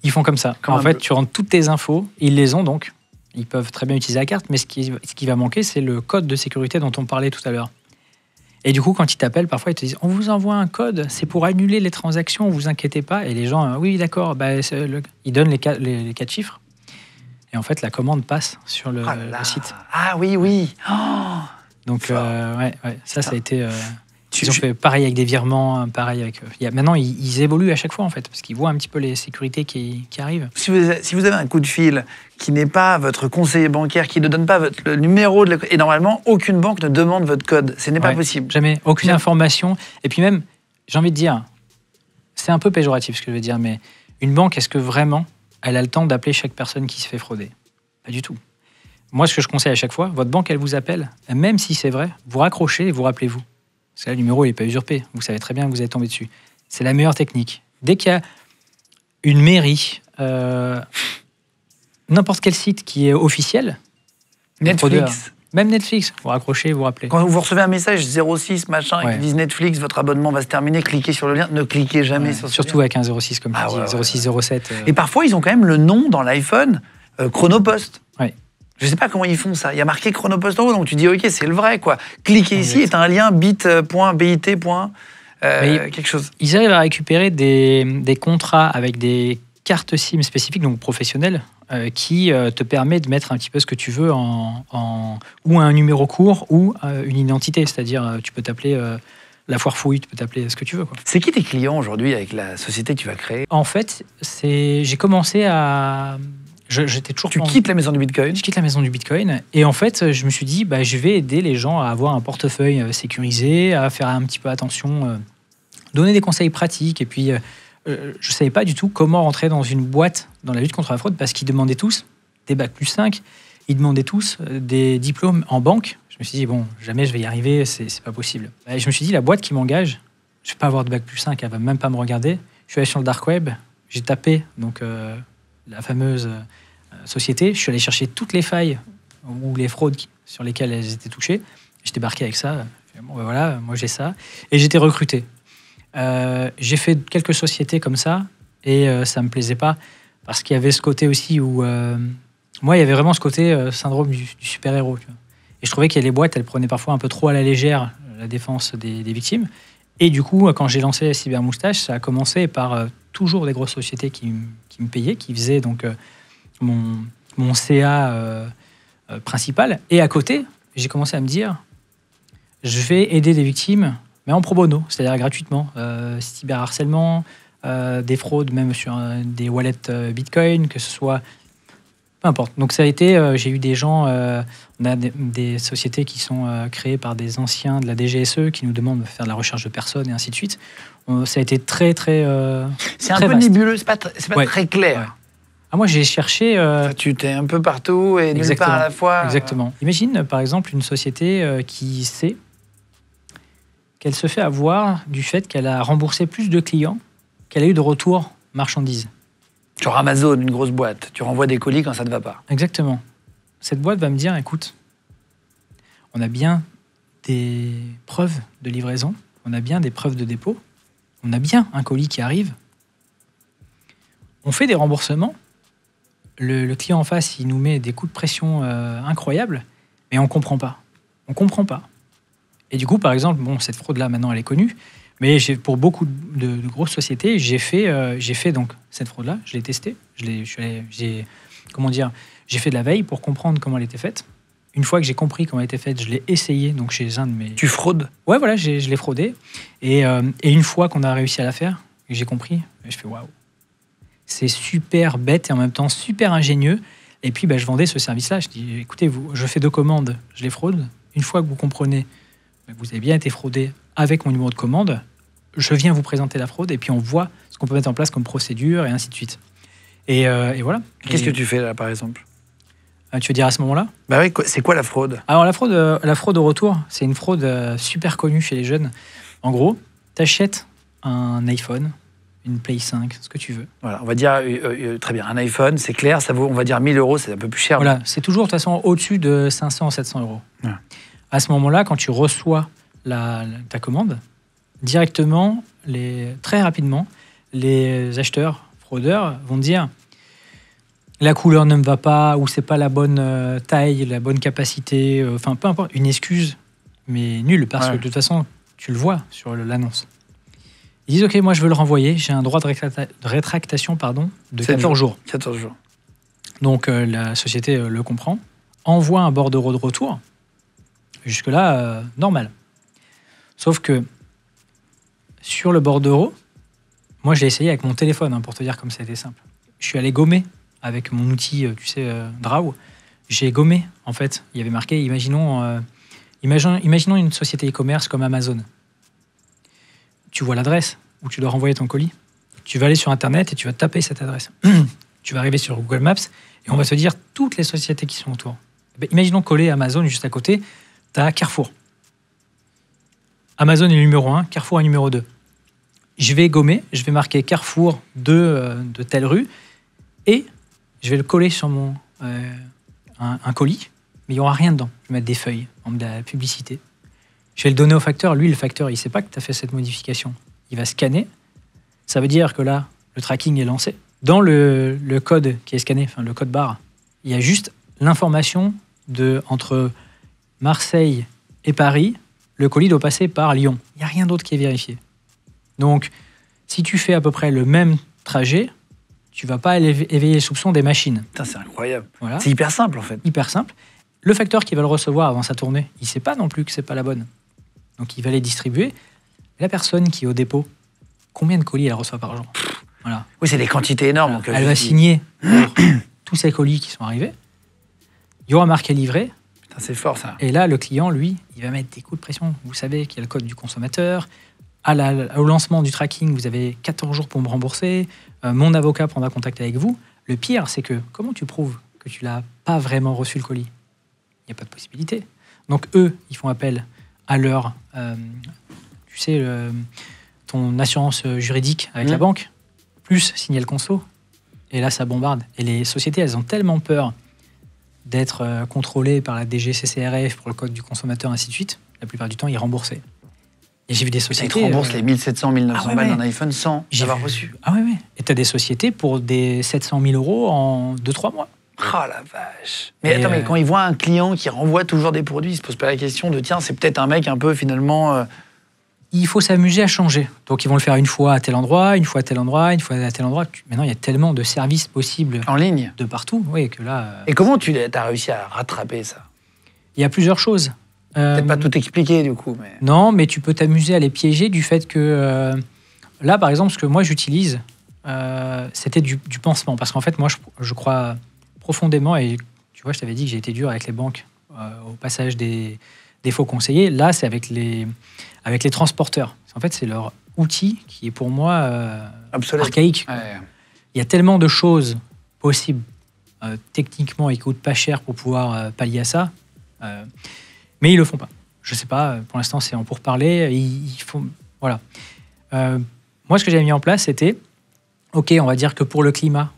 Ils font comme ça. En fait, tu rentres toutes tes infos, ils les ont donc. Ils peuvent très bien utiliser la carte, mais ce qui va manquer, c'est le code de sécurité dont on parlait tout à l'heure. Et du coup, quand ils t'appellent, parfois, ils te disent « On vous envoie un code, c'est pour annuler les transactions, vous inquiétez pas. » Et les gens « Oui, d'accord. » Ils donnent les 4 chiffres. Et en fait, la commande passe sur le site. Ah oui. Oh, donc, ça a été... Ils ont fait pareil avec des virements, pareil avec... Maintenant, ils évoluent à chaque fois, en fait, parce qu'ils voient un petit peu les sécurités qui arrivent. Si vous avez un coup de fil qui n'est pas votre conseiller bancaire, qui ne donne pas le numéro, et normalement, aucune banque ne demande votre code. Ce n'est pas possible. Jamais. Aucune information. Et puis même, j'ai envie de dire, c'est un peu péjoratif ce que je veux dire, mais une banque, est-ce que vraiment, elle a le temps d'appeler chaque personne qui se fait frauder? Pas du tout. Moi, ce que je conseille à chaque fois, votre banque, elle vous appelle, même si c'est vrai, vous raccrochez et vous rappelez-vous. Parce que là, le numéro, il n'est pas usurpé. Vous savez très bien que vous êtes tombé dessus. C'est la meilleure technique. Dès qu'il y a une mairie, n'importe quel site qui est officiel, Netflix. Même Netflix, vous raccrochez, vous rappelez. Quand vous recevez un message 06 machin qui dit Netflix, votre abonnement va se terminer, cliquez sur le lien, ne cliquez jamais sur ce surtout lien. Avec un 06 comme tu dis, 06, 07. Et parfois, ils ont quand même le nom dans l'iPhone, Chronopost. Ouais. Je ne sais pas comment ils font ça. Il y a marqué Chronopost en haut, donc tu dis, OK, c'est le vrai, quoi. Cliquez ici, et tu as un lien bit.bit. Quelque chose. Ils arrivent à récupérer des contrats avec des cartes SIM spécifiques, donc professionnelles, qui te permet de mettre un petit peu ce que tu veux ou un numéro court ou une identité. C'est-à-dire, tu peux t'appeler la foire fouille, tu peux t'appeler ce que tu veux, quoi. C'est qui tes clients aujourd'hui avec la société que tu vas créer? En fait, j'ai commencé à... J'étais toujours Tu quittes la maison du Bitcoin? Je quitte la maison du Bitcoin. Et en fait, je me suis dit, je vais aider les gens à avoir un portefeuille sécurisé, à faire un petit peu attention, donner des conseils pratiques. Et puis, je ne savais pas du tout comment rentrer dans une boîte dans la lutte contre la fraude parce qu'ils demandaient tous des Bac+5, ils demandaient tous des diplômes en banque. Je me suis dit, bon, jamais je vais y arriver, c'est pas possible. Et je me suis dit, la boîte qui m'engage, je ne vais pas avoir de Bac+5, elle ne va même pas me regarder. Je suis allé sur le dark web, j'ai tapé donc, la fameuse société, je suis allé chercher toutes les failles ou les fraudes sur lesquelles elles étaient touchées. J'ai débarqué avec ça. Bon, voilà, moi j'ai ça. Et j'étais recruté. J'ai fait quelques sociétés comme ça et ça me plaisait pas parce qu'il y avait ce côté aussi où moi il y avait vraiment ce côté syndrome du super-héros. Tu vois. Et je trouvais que les boîtes elles prenaient parfois un peu trop à la légère la défense des victimes. Et du coup, quand j'ai lancé Cybermoustache, ça a commencé par toujours des grosses sociétés qui me payaient, qui faisaient donc mon CA principal. Et à côté, j'ai commencé à me dire, je vais aider des victimes, mais en pro bono, c'est-à-dire gratuitement. Cyberharcèlement, des fraudes même sur des wallets Bitcoin, que ce soit Peu importe. Donc ça a été, j'ai eu des gens, on a des sociétés qui sont créées par des anciens de la DGSE qui nous demandent de faire de la recherche de personnes et ainsi de suite. Ça a été très, très c'est un très peu vaste. nébuleux, c'est pas très clair. Ouais. Ah, moi, j'ai cherché... Tu t'es un peu partout et nulle part à la fois. Exactement. Imagine, par exemple, une société qui sait qu'elle se fait avoir du fait qu'elle a remboursé plus de clients qu'elle a eu de retour marchandises. Genre Amazon, une grosse boîte, tu renvoies des colis quand ça ne va pas. Exactement. Cette boîte va me dire, écoute, on a bien des preuves de livraison, on a bien des preuves de dépôt, on a bien un colis qui arrive, on fait des remboursements, le client en face, il nous met des coups de pression incroyables, mais on ne comprend pas. On ne comprend pas. Et du coup, par exemple, bon, cette fraude-là, maintenant, elle est connue, mais pour beaucoup de grosses sociétés, j'ai fait donc cette fraude-là, je l'ai testée, j'ai fait de la veille pour comprendre comment elle était faite. Une fois que j'ai compris comment elle était faite, je l'ai essayé donc chez un de mes... Tu fraudes? Ouais, voilà, je l'ai fraudé. Et une fois qu'on a réussi à la faire, et j'ai compris, je fais waouh. C'est super bête et en même temps super ingénieux. Et puis, je vendais ce service-là. Je dis, écoutez, je fais 2 commandes, je les fraude. Une fois que vous comprenez, vous avez bien été fraudé avec mon numéro de commande, je viens vous présenter la fraude et puis on voit ce qu'on peut mettre en place comme procédure et ainsi de suite. Et voilà. Qu'est-ce que tu fais là, par exemple? Tu veux dire à ce moment-là? Bah oui, c'est quoi la fraude? Alors, la fraude au retour, c'est une fraude super connue chez les jeunes. En gros, tu achètes un iPhone, une Play 5, ce que tu veux. Voilà, on va dire, très bien, un iPhone, c'est clair, ça vaut, on va dire 1 000 €, c'est un peu plus cher. Voilà, c'est toujours de toute façon au-dessus de 500 ou 700 €. Ouais. À ce moment-là, quand tu reçois ta commande, directement, très rapidement, les acheteurs, fraudeurs, vont te dire la couleur ne me va pas, ou c'est pas la bonne taille, la bonne capacité, enfin peu importe, une excuse, mais nulle, parce que de toute façon, tu le vois sur l'annonce. Ils disent, OK, moi je veux le renvoyer, j'ai un droit de rétractation de 14 jours. 14 jours. Donc la société le comprend, envoie un bordereau de retour, jusque-là, normal. Sauf que sur le bordereau, moi je l'ai essayé avec mon téléphone, pour te dire comme ça a été simple. Je suis allé gommer avec mon outil, Draw. J'ai gommé, en fait. Il y avait marqué, imaginons une société e-commerce comme Amazon. Tu vois l'adresse où tu dois renvoyer ton colis. Tu vas aller sur Internet et tu vas taper cette adresse. Tu vas arriver sur Google Maps et on va te dire toutes les sociétés qui sont autour. Imaginons coller Amazon juste à côté, tu as Carrefour. Amazon est le numéro 1, Carrefour est le numéro 2. Je vais gommer, je vais marquer Carrefour de telle rue et je vais le coller sur un colis, mais il n'y aura rien dedans. Je vais mettre des feuilles, de la publicité. Je vais le donner au facteur. Lui, le facteur, il ne sait pas que tu as fait cette modification. Il va scanner. Ça veut dire que là, le tracking est lancé. Dans le code qui est scanné, le code barre, il y a juste l'information entre Marseille et Paris, le colis doit passer par Lyon. Il n'y a rien d'autre qui est vérifié. Donc, si tu fais à peu près le même trajet, tu ne vas pas éveiller les soupçons des machines. Putain, c'est incroyable. Voilà. C'est hyper simple, en fait. Hyper simple. Le facteur qui va le recevoir avant sa tournée, il ne sait pas non plus que ce n'est pas la bonne. Donc, il va les distribuer. La personne qui est au dépôt, combien de colis elle reçoit par jour? Voilà. Oui, c'est des quantités énormes. Donc, elle va signer pour tous ces colis qui sont arrivés. Il y aura marqué livré. Putain, c'est fort, ça. Et là, le client, lui, il va mettre des coups de pression. Vous savez qu'il y a le code du consommateur. Au lancement du tracking, vous avez 14 jours pour me rembourser. Mon avocat prendra contact avec vous. Le pire, c'est que comment tu prouves que tu n'as pas vraiment reçu le colis? Il n'y a pas de possibilité. Donc, eux, ils font appel à leur, ton assurance juridique avec la banque, plus signer le conso. Et là, ça bombarde. Et les sociétés, elles ont tellement peur d'être contrôlées par la DGCCRF pour le code du consommateur, ainsi de suite. La plupart du temps, ils remboursent. Et j'ai vu des sociétés... Ils te remboursent les 1700, 1900 balles d'un iPhone sans avoir reçu. Ah oui. Et tu as des sociétés pour des 700 000 € en 2-3 mois. Oh la vache. Mais attends, mais quand ils voient un client qui renvoie toujours des produits, ils se posent pas la question de tiens, c'est peut-être un mec un peu finalement... Il faut s'amuser à changer. Donc ils vont le faire une fois à tel endroit, une fois à tel endroit, une fois à tel endroit. Maintenant, il y a tellement de services possibles... En ligne? De partout, oui, que là... Et comment tu as réussi à rattraper ça? Il y a plusieurs choses. Peut-être pas tout expliqué, du coup. Mais... Non, mais tu peux t'amuser à les piéger du fait que... là, par exemple, ce que moi, j'utilise, c'était du pansement. Parce qu'en fait, moi, je crois profondément, et tu vois, je t'avais dit que j'ai été dur avec les banques au passage des faux conseillers. Là, c'est avec les transporteurs. En fait, c'est leur outil qui est pour moi archaïque. Ouais. Il y a tellement de choses possibles techniquement et qui coûtent pas cher pour pouvoir pallier à ça, mais ils le font pas. Je sais pas, pour l'instant, c'est en pourparlers. Ils font, voilà. Moi, ce que j'avais mis en place, c'était, OK, on va dire que pour le climat,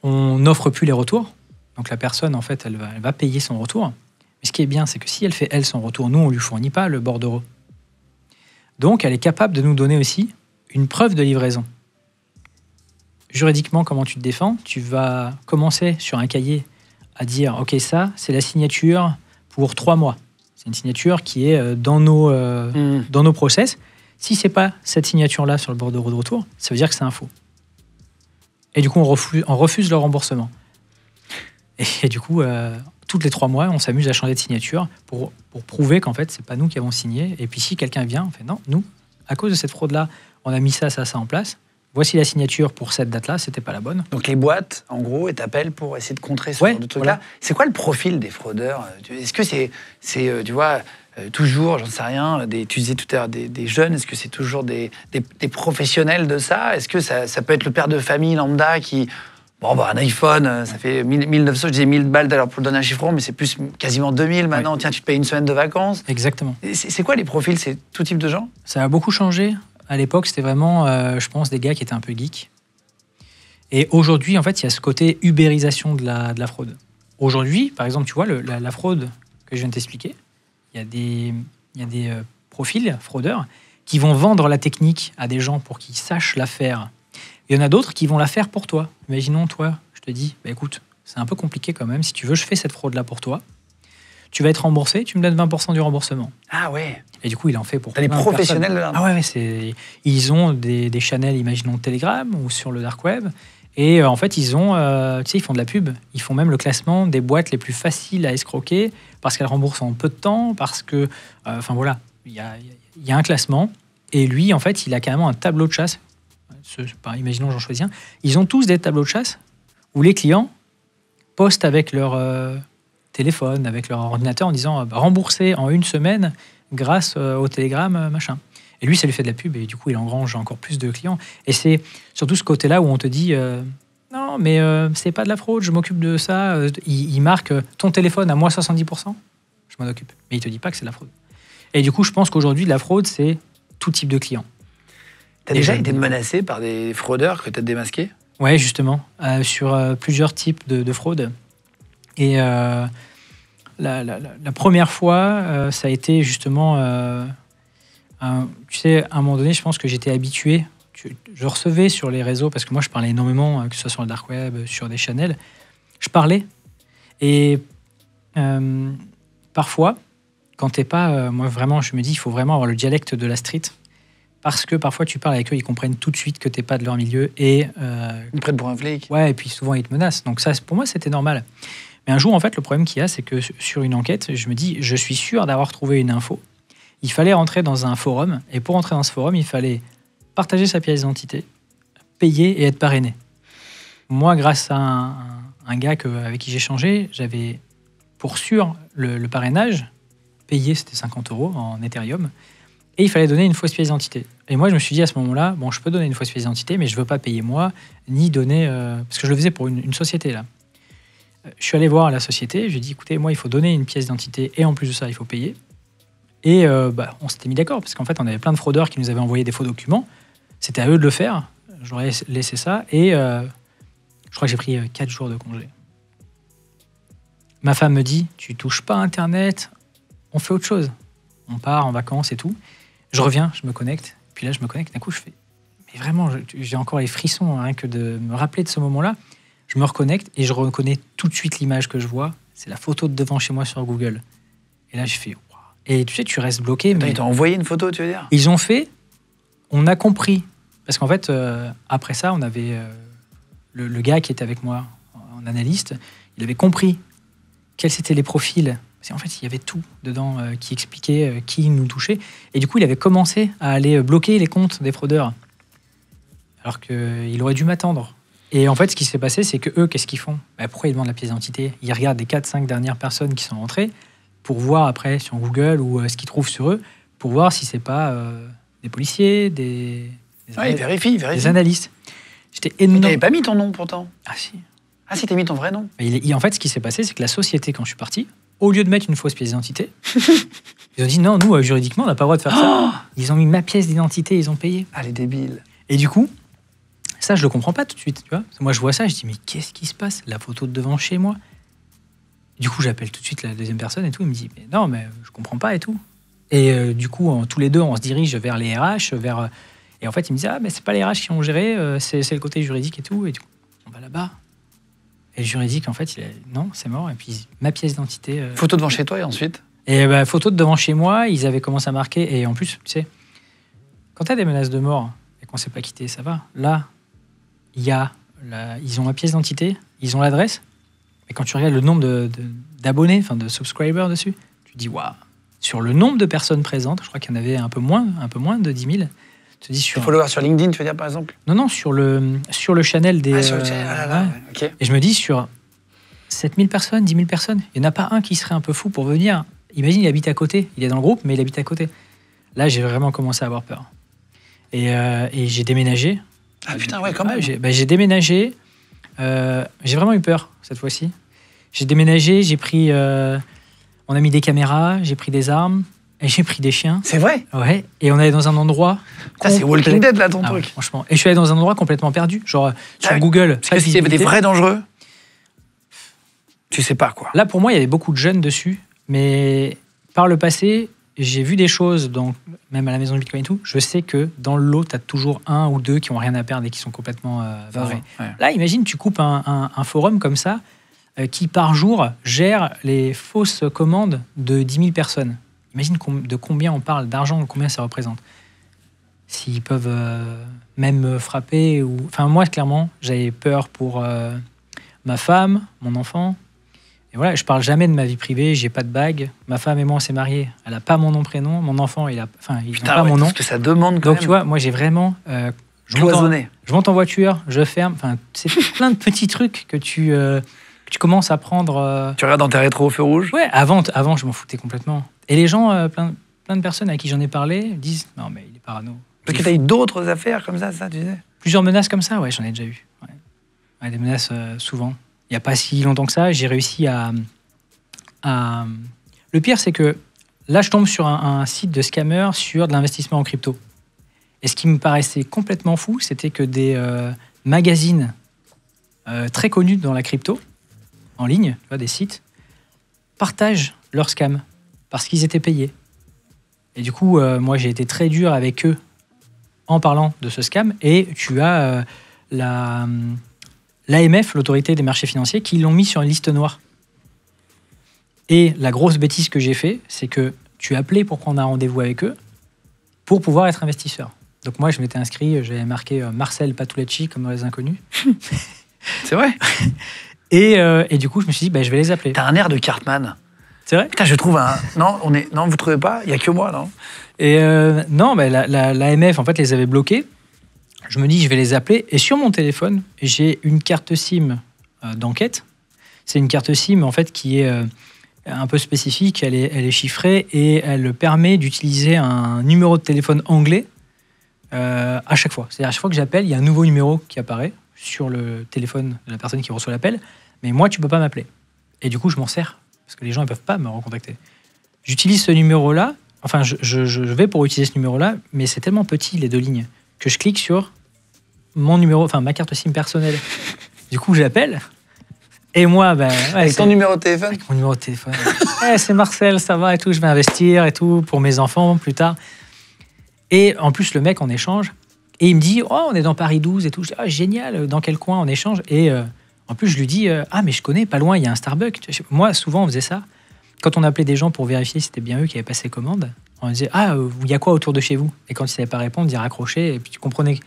on n'offre plus les retours. Donc la personne, en fait, elle va payer son retour. Mais ce qui est bien, c'est que si elle fait, elle, son retour, nous, on ne lui fournit pas le bordereau. Donc, elle est capable de nous donner aussi une preuve de livraison. Juridiquement, comment tu te défends? Tu vas commencer sur un cahier à dire, OK, ça, c'est la signature pour 3 mois. C'est une signature qui est dans nos process. Si ce n'est pas cette signature-là sur le bordereau de retour, ça veut dire que c'est un faux. Et du coup, on refuse le remboursement. Et du coup, toutes les 3 mois, on s'amuse à changer de signature pour prouver qu'en fait, ce n'est pas nous qui avons signé. Et puis, si quelqu'un vient, on fait non, nous, à cause de cette fraude-là, on a mis ça en place. Voici la signature pour cette date-là, c'était pas la bonne. Donc les boîtes, en gros, elles t'appellent pour essayer de contrer ce genre de trucs-là. Voilà. C'est quoi le profil des fraudeurs? Est-ce que c'est tu vois, toujours, j'en sais rien, tu disais tout à l'heure des jeunes, est-ce que c'est toujours des professionnels de ça? Est-ce que ça peut être le père de famille lambda qui... Bon, bah, un iPhone, ça fait 1900, je disais 1000 balles d'ailleurs pour le donner un chiffre rond, mais c'est plus quasiment 2000 maintenant. Ouais. Tiens, tu te payes une semaine de vacances. Exactement. C'est quoi les profils? C'est tout type de gens? Ça a beaucoup changé. À l'époque, c'était vraiment, je pense, des gars qui étaient un peu geeks. Et aujourd'hui, en fait, il y a ce côté ubérisation de la fraude. Aujourd'hui, par exemple, tu vois, la fraude que je viens de t'expliquer, il y a des profils fraudeurs qui vont vendre la technique à des gens pour qu'ils sachent la faire. Il y en a d'autres qui vont la faire pour toi. Imaginons, toi, je te dis, bah, écoute, c'est un peu compliqué quand même. Si tu veux, je fais cette fraude-là pour toi. Tu vas être remboursé, tu me donnes 20% du remboursement. Ah ouais. Et du coup, il en fait pour... T'as des professionnels de l'arnaque. Ah ouais, ils ont des channels, imaginons Telegram ou sur le dark web. Et en fait, ils ont, ils font de la pub. Ils font même le classement des boîtes les plus faciles à escroquer parce qu'elles remboursent en peu de temps, parce que... Enfin voilà, il y a un classement. Et lui, en fait, il a carrément un tableau de chasse. Imaginons, j'en choisis un. Ils ont tous des tableaux de chasse où les clients postent avec leur téléphone, avec leur ordinateur en disant rembourser en 1 semaine grâce au Telegram, machin. Et lui, ça lui fait de la pub et du coup, il engrange encore plus de clients. Et c'est surtout ce côté-là où on te dit non, mais c'est pas de la fraude, je m'occupe de ça. Il marque ton téléphone à moi 70%, je m'en occupe. Mais il te dit pas que c'est de la fraude. Et du coup, je pense qu'aujourd'hui, la fraude, c'est tout type de clients. T'as déjà été menacé par des fraudeurs que t'as démasqués? Ouais, justement, sur plusieurs types de fraudes. Et la première fois, ça a été justement... tu sais, à un moment donné, je pense que j'étais habitué. Je recevais sur les réseaux, parce que moi, je parlais énormément, que ce soit sur le dark web, sur des channels. Je parlais. Et parfois, quand t'es pas... moi, vraiment, je me dis, il faut vraiment avoir le dialecte de la street. Parce que parfois, tu parles avec eux, ils comprennent tout de suite que tu n'es pas de leur milieu. Et, ils prennent pour un flic. Ouais, et puis souvent, ils te menacent. Donc ça, pour moi, c'était normal. Mais un jour, en fait, le problème qu'il y a, c'est que sur une enquête, je me dis, je suis sûr d'avoir trouvé une info. Il fallait rentrer dans un forum. Et pour rentrer dans ce forum, il fallait partager sa pièce d'identité, payer et être parrainé. Moi, grâce à un gars avec qui j'ai échangé, j'avais pour sûr le parrainage. Payé, c'était 50 € en Ethereum. Et il fallait donner une fausse pièce d'identité. Et moi, je me suis dit à ce moment-là, bon, je peux donner une fausse pièce d'identité, mais je ne veux pas payer moi, ni donner... parce que je le faisais pour une société, là. Je suis allé voir la société, je lui ai dit, écoutez, moi, il faut donner une pièce d'identité, et en plus de ça, il faut payer. Et on s'était mis d'accord, parce qu'en fait, on avait plein de fraudeurs qui nous avaient envoyé des faux documents. C'était à eux de le faire. J'aurais laissé ça, et je crois que j'ai pris 4 jours de congé. Ma femme me dit, tu touches pas à Internet, on fait autre chose. On part en vacances et tout. Je reviens, je me connecte. Puis là, je me connecte. D'un coup, je fais... Mais vraiment, j'ai encore les frissons, rien que de me rappeler de ce moment-là. Je me reconnecte et je reconnais tout de suite l'image que je vois. C'est la photo de devant chez moi sur Google. Et là, je fais... Wow. Et tu sais, tu restes bloqué. Attends, ils t'ont envoyé une photo, tu veux dire? Ils ont fait... On a compris. Parce qu'en fait, après ça, on avait... le gars qui était avec moi, en analyste, il avait compris quels étaient les profils... En fait, il y avait tout dedans qui expliquait qui nous touchait. Et du coup, il avait commencé à aller bloquer les comptes des fraudeurs. Alors qu'il aurait dû m'attendre. Et en fait, ce qui s'est passé, c'est que eux, qu'est-ce qu'ils font? Pourquoi ils demandent la pièce d'identité? Ils regardent les 4-5 dernières personnes qui sont rentrées pour voir après sur Google ou ce qu'ils trouvent sur eux, pour voir si c'est pas des policiers, des ils vérifient. Des analystes. J'étais Mais énorme. t'avais pas mis ton nom pourtant. Ah si. Ah si, t'as mis ton vrai nom. En fait, ce qui s'est passé, c'est que la société, quand je suis parti, au lieu de mettre une fausse pièce d'identité, ils ont dit non, nous, juridiquement, on n'a pas le droit de faire ça. Ils ont mis ma pièce d'identité, ils ont payé. Ah, les débiles. Et du coup, ça, je le comprends pas tout de suite, tu vois. Parce que moi, je vois ça, je dis, mais qu'est-ce qui se passe? La photo de devant chez moi. Du coup, j'appelle tout de suite la deuxième personne et tout. Il me dit, mais non, mais je comprends pas et tout. Et du coup, tous les deux, on se dirige vers les RH, et en fait, il me dit, ah, mais c'est pas les RH qui ont géré, c'est le côté juridique et tout. Et du coup, on va là-bas. Et le juridique, en fait, non, c'est mort. Et puis, ma pièce d'identité. Photo devant chez toi et ensuite? Et photo de devant chez moi, ils avaient commencé à marquer. Et en plus, tu sais, quand t'as des menaces de mort et qu'on s'est pas quitté, ça va. Là, ils ont ma pièce d'identité, ils ont l'adresse. Et quand tu regardes le nombre d'abonnés, enfin de subscribers dessus, tu te dis, waouh, sur le nombre de personnes présentes, je crois qu'il y en avait un peu moins de 10 000. Tu te dis sur... Followers sur LinkedIn, tu veux dire, par exemple? Non, sur le channel des... sur le channel, ah là là, ouais. Ok. Et je me dis, sur 7 000 personnes, 10 000 personnes, il n'y en a pas un qui serait un peu fou pour venir. Imagine, il habite à côté. Il est dans le groupe, mais il habite à côté. Là, j'ai vraiment commencé à avoir peur. Et j'ai déménagé. Ah putain, ouais, quand même. J'ai déménagé. J'ai vraiment eu peur, cette fois-ci. J'ai déménagé, j'ai pris... on a mis des caméras, j'ai pris des armes, et j'ai pris des chiens. C'est vrai? Ouais, et on allait dans un endroit... C'est Walking Dead, là, ton truc. Ouais, franchement. Et je suis allé dans un endroit complètement perdu. Genre, sur Google. Parce que s'il y avait des vrais dangereux, tu sais pas, quoi. Là, pour moi, il y avait beaucoup de jeunes dessus. Mais par le passé, j'ai vu des choses, même à la maison de Bitcoin et tout. Je sais que dans le lot, tu as toujours un ou deux qui ont rien à perdre et qui sont complètement barrés. Ouais. Là, imagine, tu coupes un forum comme ça qui, par jour, gère les fausses commandes de 10 000 personnes. Imagine de combien on parle, d'argent, combien ça représente. S'ils peuvent même me frapper. Enfin, moi, clairement, j'avais peur pour ma femme, mon enfant. Et voilà, je parle jamais de ma vie privée, j'ai pas de bague. Ma femme et moi, on s'est mariés. Elle a pas mon nom, prénom. Mon enfant, il n'a pas mon nom. Parce que ça demande quand Donc, même. tu vois, moi, j'ai vraiment... cloisonné. Je monte en voiture, je ferme. Enfin, c'est plein de petits trucs que tu commences à prendre... Tu regardes dans tes rétros au feu rouge? Ouais, avant, je m'en foutais complètement. Et les gens, plein de personnes à qui j'en ai parlé, disent « Non, mais il est parano. » Parce que tu as eu d'autres affaires comme ça, tu disais? Plusieurs menaces comme ça, ouais, j'en ai déjà eu. Ouais, des menaces souvent. Il n'y a pas si longtemps que ça, j'ai réussi à... Le pire, c'est que là, je tombe sur un site de scammer sur de l'investissement en crypto. Et ce qui me paraissait complètement fou, c'était que des magazines très connus dans la crypto, en ligne, tu vois, des sites, partagent leurs scams parce qu'ils étaient payés. Et du coup, moi, j'ai été très dur avec eux en parlant de ce scam. Et tu as l'AMF, l'autorité des marchés financiers, qui l'ont mis sur une liste noire. Et la grosse bêtise que j'ai fait, c'est que tu appelais pour prendre un rendez-vous avec eux pour pouvoir être investisseur. Donc moi, je m'étais inscrit, j'avais marqué Marcel Patulecci comme dans Les Inconnus. C'est vrai? Et du coup, je me suis dit, je vais les appeler. T'as un air de Cartman. C'est vrai? Putain, je trouve un... Non, vous trouvez pas? Il n'y a que moi, non? Et non, l'AMF, en fait, les avait bloqués. Je me dis, je vais les appeler. Et sur mon téléphone, j'ai une carte SIM d'enquête. C'est une carte SIM, en fait, qui est un peu spécifique. Elle est chiffrée et elle permet d'utiliser un numéro de téléphone anglais à chaque fois. C'est-à-dire, à chaque fois que j'appelle, il y a un nouveau numéro qui apparaît sur le téléphone de la personne qui reçoit l'appel. Mais moi, tu ne peux pas m'appeler. Et du coup, je m'en sers. Parce que les gens ne peuvent pas me recontacter. J'utilise ce numéro-là. Enfin, je vais pour utiliser ce numéro-là. Mais c'est tellement petit, les deux lignes, que je clique sur mon numéro, enfin ma carte SIM personnelle. Du coup, j'appelle. Et moi, avec ton numéro de téléphone? Avec mon numéro de téléphone. C'est Marcel, ça va et tout, je vais investir et tout pour mes enfants plus tard. Et en plus, le mec, en échange, et il me dit, oh, on est dans Paris 12 et tout. Je dis, ah, génial, dans quel coin on échange? Et en plus, je lui dis, ah, mais je connais, pas loin, il y a un Starbucks. Moi, souvent, on faisait ça. Quand on appelait des gens pour vérifier si c'était bien eux qui avaient passé commande, on disait, ah, il y a quoi autour de chez vous? Et quand il ne savait pas répondre, il raccrochait, et puis tu comprenais.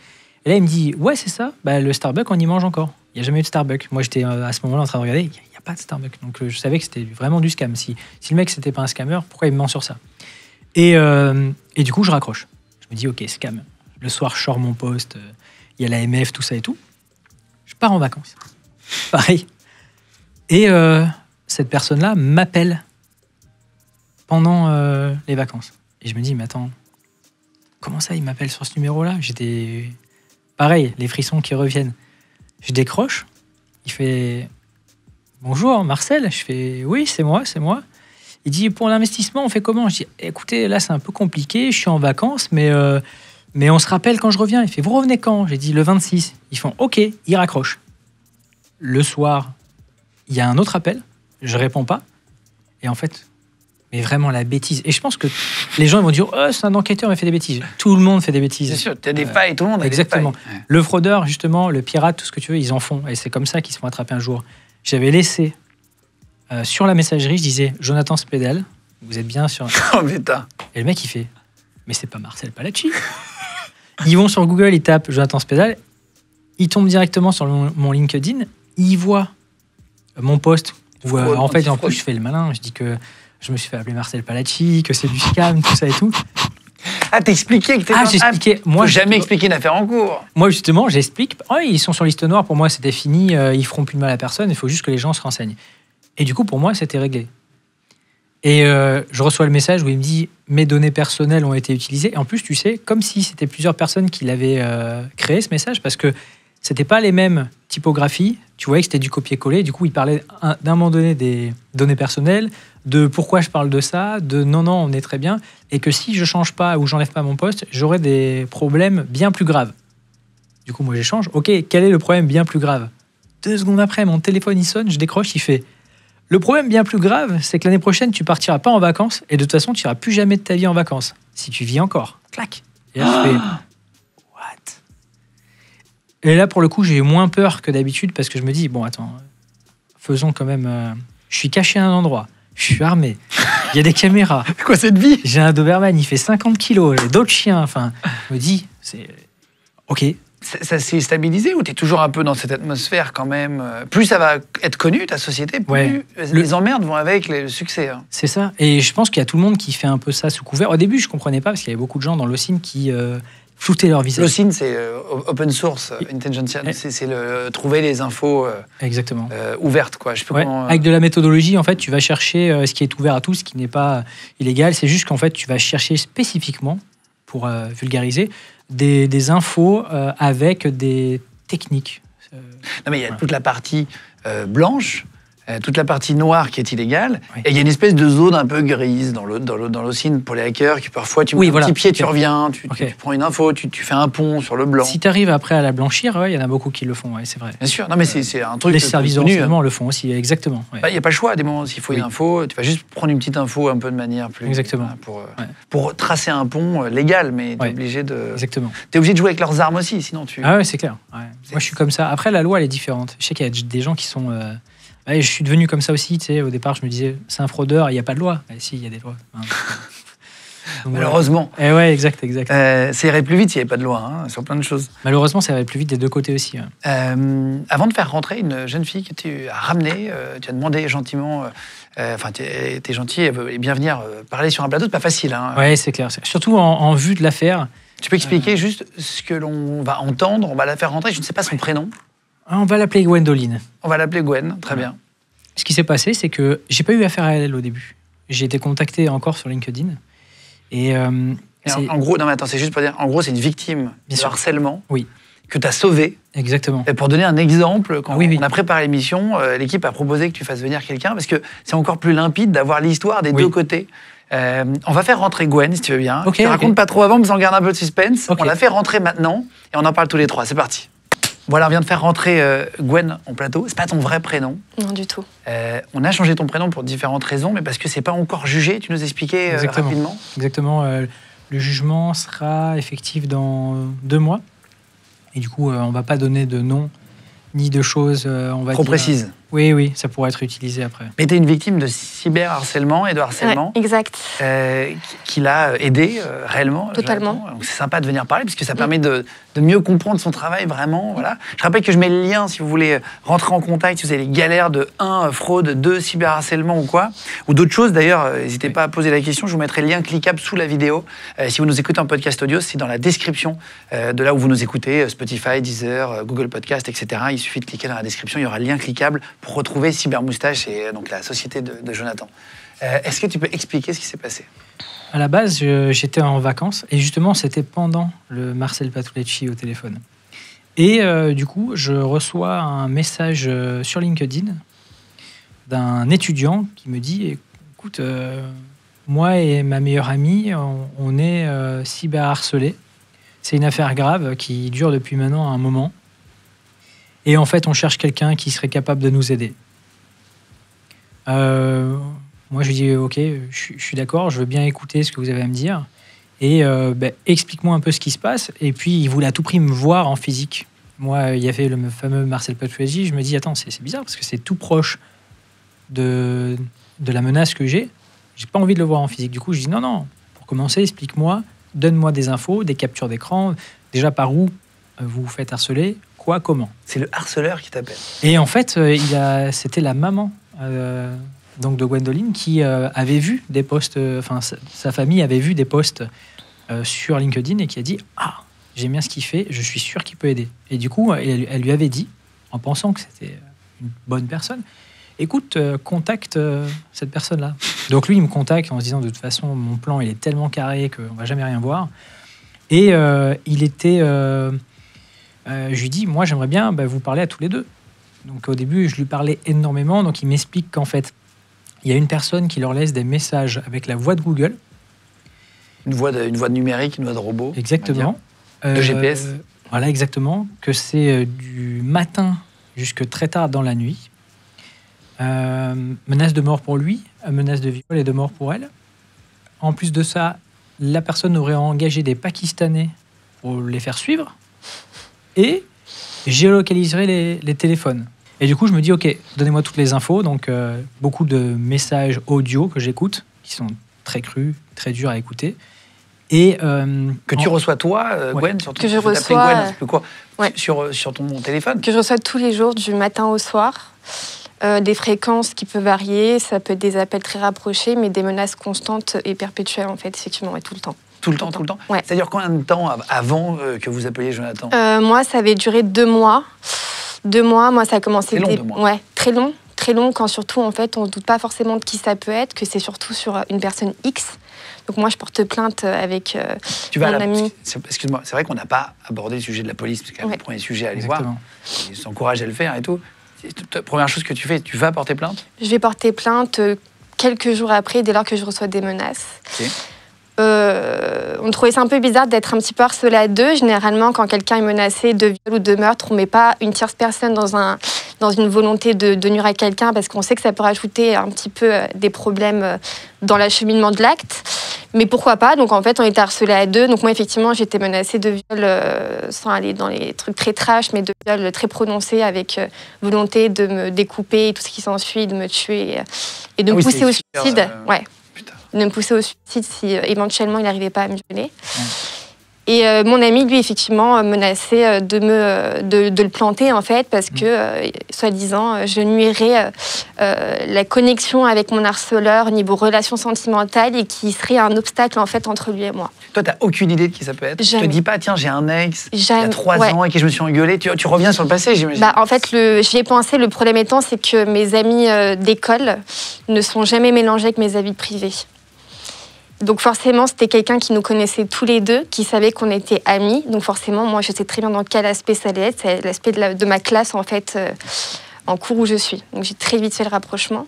Et là, il me dit, ouais, c'est ça, le Starbucks, on y mange encore. Il n'y a jamais eu de Starbucks. Moi, j'étais à ce moment-là en train de regarder, il n'y a pas de Starbucks. Donc, je savais que c'était vraiment du scam. Si le mec, c'était pas un scammer, pourquoi il me ment sur ça? Et du coup, je raccroche. Je me dis, ok, scam. Le soir, je sors mon poste, il y a l'AMF, tout ça et tout. Je pars en vacances. Pareil. Et cette personne-là m'appelle pendant les vacances. Et je me dis, mais attends, comment ça, il m'appelle sur ce numéro-là? J'étais... Pareil, les frissons qui reviennent. Je décroche, il fait « Bonjour, Marcel ?» Je fais « Oui, c'est moi, c'est moi. » Il dit « Pour l'investissement, on fait comment ?» Je dis « Écoutez, là, c'est un peu compliqué, je suis en vacances, mais on se rappelle quand je reviens. » Il fait « Vous revenez quand ?» J'ai dit « Le 26. » Ils font « Ok », ils raccrochent. Le soir, il y a un autre appel, je réponds pas. Et en fait, mais vraiment la bêtise. Et je pense que les gens vont dire « Oh, c'est un enquêteur, il fait des bêtises. » Tout le monde fait des bêtises. C'est sûr, tu as des failles, tout le monde a Exactement. des failles. Le fraudeur, justement, le pirate, tout ce que tu veux, ils en font. Et c'est comme ça qu'ils se font attraper un jour. J'avais laissé sur la messagerie, je disais « Jonathan Spédel, vous êtes bien sur... » Oh putain. Et le mec, il fait « Mais c'est pas Marcel Palacci. » Ils vont sur Google, ils tapent Jonathan Spédel, ils tombent directement sur mon LinkedIn, ils voient mon post. Où, en fait, en plus, je fais le malin. Je dis que je me suis fait appeler Marcel Palacci, que c'est du scam, tout ça et tout. Ah, t'expliquais que t'étais... J'ai expliqué. Moi, jamais expliqué une affaire en cours. Moi, justement, j'explique. Oh, ils sont sur liste noire. Pour moi, c'était fini. Ils feront plus de mal à personne. Il faut juste que les gens se renseignent. Et du coup, pour moi, c'était réglé. Et je reçois le message où il me dit mes données personnelles ont été utilisées. Et en plus, tu sais, comme si c'était plusieurs personnes qui l'avaient créé, ce message, parce que c'était pas les mêmes typographies. Tu voyais que c'était du copier-coller. Du coup, il parlait d'un moment donné des données personnelles, de pourquoi je parle de ça, de non, on est très bien, et que si je change pas ou j'enlève pas mon poste, j'aurai des problèmes bien plus graves. Du coup, moi, j'échange. Ok, quel est le problème bien plus grave? 2 secondes après, mon téléphone, il sonne, je décroche, il fait le problème bien plus grave, c'est que l'année prochaine, tu partiras pas en vacances, et de toute façon, tu iras plus jamais de ta vie en vacances, si tu vis encore. Clac. Et là, je fais what? Et là, pour le coup, j'ai eu moins peur que d'habitude, parce que je me dis, bon, attends, faisons quand même... je suis caché à un endroit, je suis armé, il y a des caméras. C'est quoi cette vie? J'ai un Doberman, il fait 50 kilos, j'ai d'autres chiens, enfin, je me dis, c'est... Ok. Ça s'est stabilisé ou tu es toujours un peu dans cette atmosphère quand même? Plus ça va être connu, ta société, plus les emmerdes vont avec le succès. Hein. C'est ça. Et je pense qu'il y a tout le monde qui fait un peu ça sous couvert. Au début, je ne comprenais pas parce qu'il y avait beaucoup de gens dans l'OSINT qui floutaient leur visage. L'OSINT, c'est Open Source Intelligence. C'est trouver les infos exactement. Ouvertes. Quoi. Je sais plus comment, Avec de la méthodologie, en fait, tu vas chercher ce qui est ouvert à tous, ce qui n'est pas illégal. C'est juste qu'en fait, tu vas chercher spécifiquement, pour vulgariser, des infos avec des techniques. Non, mais il y a toute la partie blanche, toute la partie noire qui est illégale, oui. Et il y a une espèce de zone un peu grise dans l'OSINT pour les hackers, qui parfois, tu mets un petit pied, tu reviens, tu prends une info, tu fais un pont sur le blanc. Si tu arrives après à la blanchir, il y en a beaucoup qui le font, c'est vrai. Bien sûr, non mais c'est un truc... Les services de renseignement le font aussi, exactement. Il n'y a pas le choix, à des moments, s'il faut une info, tu vas juste prendre une petite info un peu de manière plus... Exactement. Pour tracer un pont légal, mais tu es obligé de... Exactement. Tu es obligé de jouer avec leurs armes aussi, sinon tu... Ah ouais, c'est clair. Ouais. Moi, je suis comme ça. Après, la loi, elle est différente. Je sais qu'il y a des gens qui sont... je suis devenu comme ça aussi. Tu sais, au départ, je me disais, c'est un fraudeur, il n'y a pas de loi. Si, il y a des lois. Donc, malheureusement. Et ouais, exact. Ça irait plus vite s'il n'y avait pas de loi, sur plein de choses. Malheureusement, ça irait plus vite des deux côtés aussi. Avant de faire rentrer une jeune fille que tu as ramenée, tu as demandé gentiment... Enfin, t'es gentil et bien venir parler sur un plateau, c'est pas facile. Hein. Ouais, c'est clair. Surtout en vue de l'affaire. Tu peux expliquer juste ce que l'on va entendre? On va la faire rentrer, je ne sais pas son prénom. On va l'appeler Gwendoline. On va l'appeler Gwen, très bien. Ce qui s'est passé, c'est que j'ai pas eu affaire à elle au début. J'ai été contacté encore sur LinkedIn. Et en gros, non mais attends, c'est juste pour dire, en gros, c'est une victime de harcèlement que tu as sauvée. Exactement. Et pour donner un exemple, quand on a préparé l'émission, l'équipe a proposé que tu fasses venir quelqu'un parce que c'est encore plus limpide d'avoir l'histoire des deux côtés. On va faire rentrer Gwen, si tu veux bien. Je te raconte pas trop avant, mais on garde un peu de suspense. On la fait rentrer maintenant et on en parle tous les trois. C'est parti. Voilà, on vient de faire rentrer Gwen en plateau. C'est pas ton vrai prénom. Non, du tout. On a changé ton prénom pour différentes raisons, mais parce que c'est pas encore jugé. Tu nous expliquais rapidement. Exactement. Le jugement sera effectif dans 2 mois. Et du coup, on va pas donner de nom ni de choses, on va trop dire, précises. Oui, ça pourrait être utilisé après. Mais tu es une victime de cyberharcèlement et de harcèlement. Ouais, exact. Qui l'a aidé réellement. Totalement. Jonathan. Donc c'est sympa de venir parler, parce que ça permet de mieux comprendre son travail, vraiment. Voilà. Je rappelle que je mets le lien si vous voulez rentrer en contact, si vous avez les galères de 1, fraude, 2, cyberharcèlement ou quoi, ou d'autres choses. D'ailleurs, n'hésitez pas à poser la question, je vous mettrai le lien cliquable sous la vidéo. Si vous nous écoutez en podcast audio, c'est dans la description de là où vous nous écoutez, Spotify, Deezer, Google Podcast, etc. Il suffit de cliquer dans la description, il y aura le lien cliquable pour retrouver Cybermoustache et donc la société de Jonathan. Est-ce que tu peux expliquer ce qui s'est passé ? À la base, j'étais en vacances et justement, c'était pendant le Marcel Patulecci au téléphone. Et du coup, je reçois un message sur LinkedIn d'un étudiant qui me dit « Écoute, moi et ma meilleure amie, on est cyberharcelés. C'est une affaire grave qui dure depuis maintenant un moment. Et en fait, on cherche quelqu'un qui serait capable de nous aider. » Moi, je lui dis, OK, je suis d'accord, je veux bien écouter ce que vous avez à me dire. Et explique-moi un peu ce qui se passe. Et puis, il voulait à tout prix me voir en physique. Moi, il y avait le fameux Marcel Patulecci. Je me dis, attends, c'est bizarre parce que c'est tout proche de la menace que j'ai. J'ai pas envie de le voir en physique. Du coup, je dis, non, pour commencer, explique-moi, donne-moi des infos, des captures d'écran. Déjà, par où vous vous faites harceler, quoi, comment. C'est le harceleur qui t'appelle. Et en fait, c'était la maman donc de Gwendoline qui avait vu des posts, sa famille avait vu des posts sur LinkedIn et qui a dit « Ah, j'aime bien ce qu'il fait, je suis sûr qu'il peut aider. » Et du coup, elle lui avait dit, en pensant que c'était une bonne personne, « Écoute, contacte cette personne-là. » Donc lui, il me contacte en se disant « De toute façon, mon plan, il est tellement carré qu'on ne va jamais rien voir. » Et il était... je lui dis « Moi, j'aimerais bien vous parler à tous les deux. » Donc au début, je lui parlais énormément. Donc il m'explique qu'en fait, il y a une personne qui leur laisse des messages avec la voix de Google. Une voix numérique, une voix de robot. Exactement. De GPS. Voilà, exactement. Que c'est du matin jusque très tard dans la nuit. Menace de mort pour lui, menace de viol et de mort pour elle. En plus de ça, la personne aurait engagé des Pakistanais pour les faire suivre. Et géolocaliserait les téléphones. Et du coup, je me dis, OK, donnez-moi toutes les infos. Donc, beaucoup de messages audio que j'écoute, qui sont très crus, très durs à écouter. Et, que tu reçois toi, Gwen, sur ton, que je reçois, Gwen, sur ton téléphone. Que je reçois tous les jours, du matin au soir. Des fréquences qui peuvent varier. Ça peut être des appels très rapprochés, mais des menaces constantes et perpétuelles, en fait, effectivement, et tout le temps. Tout le temps. Ouais. C'est-à-dire combien de temps avant que vous appeliez Jonathan ? Moi, ça avait duré 2 mois. 2 mois, moi, ça a commencé... C'est long, 2 mois. Ouais, très long, quand surtout, en fait, on ne se doute pas forcément de qui ça peut être, que c'est surtout sur une personne X. Donc moi, je porte plainte avec mon ami. Excuse-moi, c'est vrai qu'on n'a pas abordé le sujet de la police, parce que c'est le premier sujet à aller voir. Je t'encourage à le faire et tout. La première chose que tu fais, tu vas porter plainte ? Je vais porter plainte quelques jours après, dès lors que je reçois des menaces. Okay. On trouvait ça un peu bizarre d'être un petit peu harcelé à deux. Généralement, quand quelqu'un est menacé de viol ou de meurtre, on ne met pas une tierce personne dans une volonté de nuire à quelqu'un, parce qu'on sait que ça peut rajouter un petit peu des problèmes dans l'acheminement de l'acte. Mais pourquoi pas ? Donc en fait, on était harcelés à deux. Donc moi, effectivement, j'étais menacée de viol, sans aller dans les trucs très trash, mais de viol très prononcé, avec volonté de me découper et tout ce qui s'ensuit, de me tuer et de me pousser au suicide. Ouais. De me pousser au suicide si éventuellement il n'arrivait pas à me violer. Et mon ami, lui, effectivement, menaçait de le planter, en fait, parce que, soi-disant, je nuirais la connexion avec mon harceleur au niveau relations sentimentales et qui serait un obstacle, en fait, entre lui et moi. Toi, tu n'as aucune idée de qui ça peut être ? Jamais. Tu te dis pas, tiens, j'ai un ex, il y Jamais. a 3 ans, et qui je me suis engueulée. Tu reviens sur le passé, j'imagine. En fait, j'y ai pensé. Le problème étant, c'est que mes amis d'école ne sont jamais mélangés avec mes amis privés. Donc forcément, c'était quelqu'un qui nous connaissait tous les deux, qui savait qu'on était amis. Donc forcément, moi, je sais très bien dans quel aspect ça allait être. C'est l'aspect de ma classe, en fait, en cours où je suis. Donc j'ai très vite fait le rapprochement.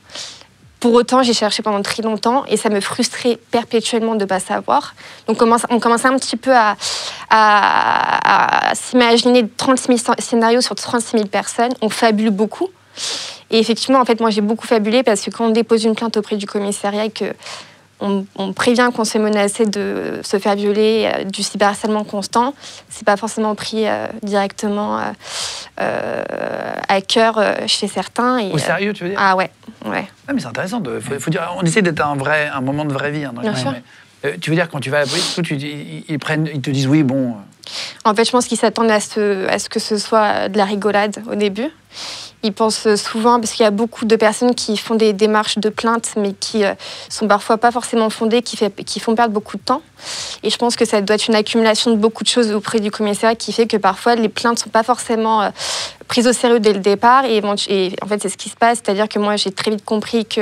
Pour autant, j'ai cherché pendant très longtemps et ça me frustrait perpétuellement de ne pas savoir. Donc on commençait un petit peu à s'imaginer 36 000 scénarios sur 36 000 personnes. On fabule beaucoup. Et effectivement, en fait, moi, j'ai beaucoup fabulé parce que quand on dépose une plainte auprès du commissariat et que on prévient qu'on se fait menacer de se faire violer, du cyberharcèlement constant, c'est pas forcément pris directement à cœur chez certains. Et, Au sérieux, tu veux dire? Ah ouais. Ah, mais c'est intéressant. Faut dire, on essaie d'être un moment de vraie vie. Hein, Bien sûr. Tu veux dire, quand tu vas à la police, ils te disent oui, bon. En fait, je pense qu'ils s'attendent à ce que ce soit de la rigolade au début. Ils pensent souvent, parce qu'il y a beaucoup de personnes qui font des démarches de plainte, mais qui sont parfois pas forcément fondées, qui font perdre beaucoup de temps. Et je pense que ça doit être une accumulation de beaucoup de choses auprès du commissariat qui fait que parfois les plaintes sont pas forcément prises au sérieux dès le départ. Et en fait, c'est ce qui se passe. C'est-à-dire que moi, j'ai très vite compris que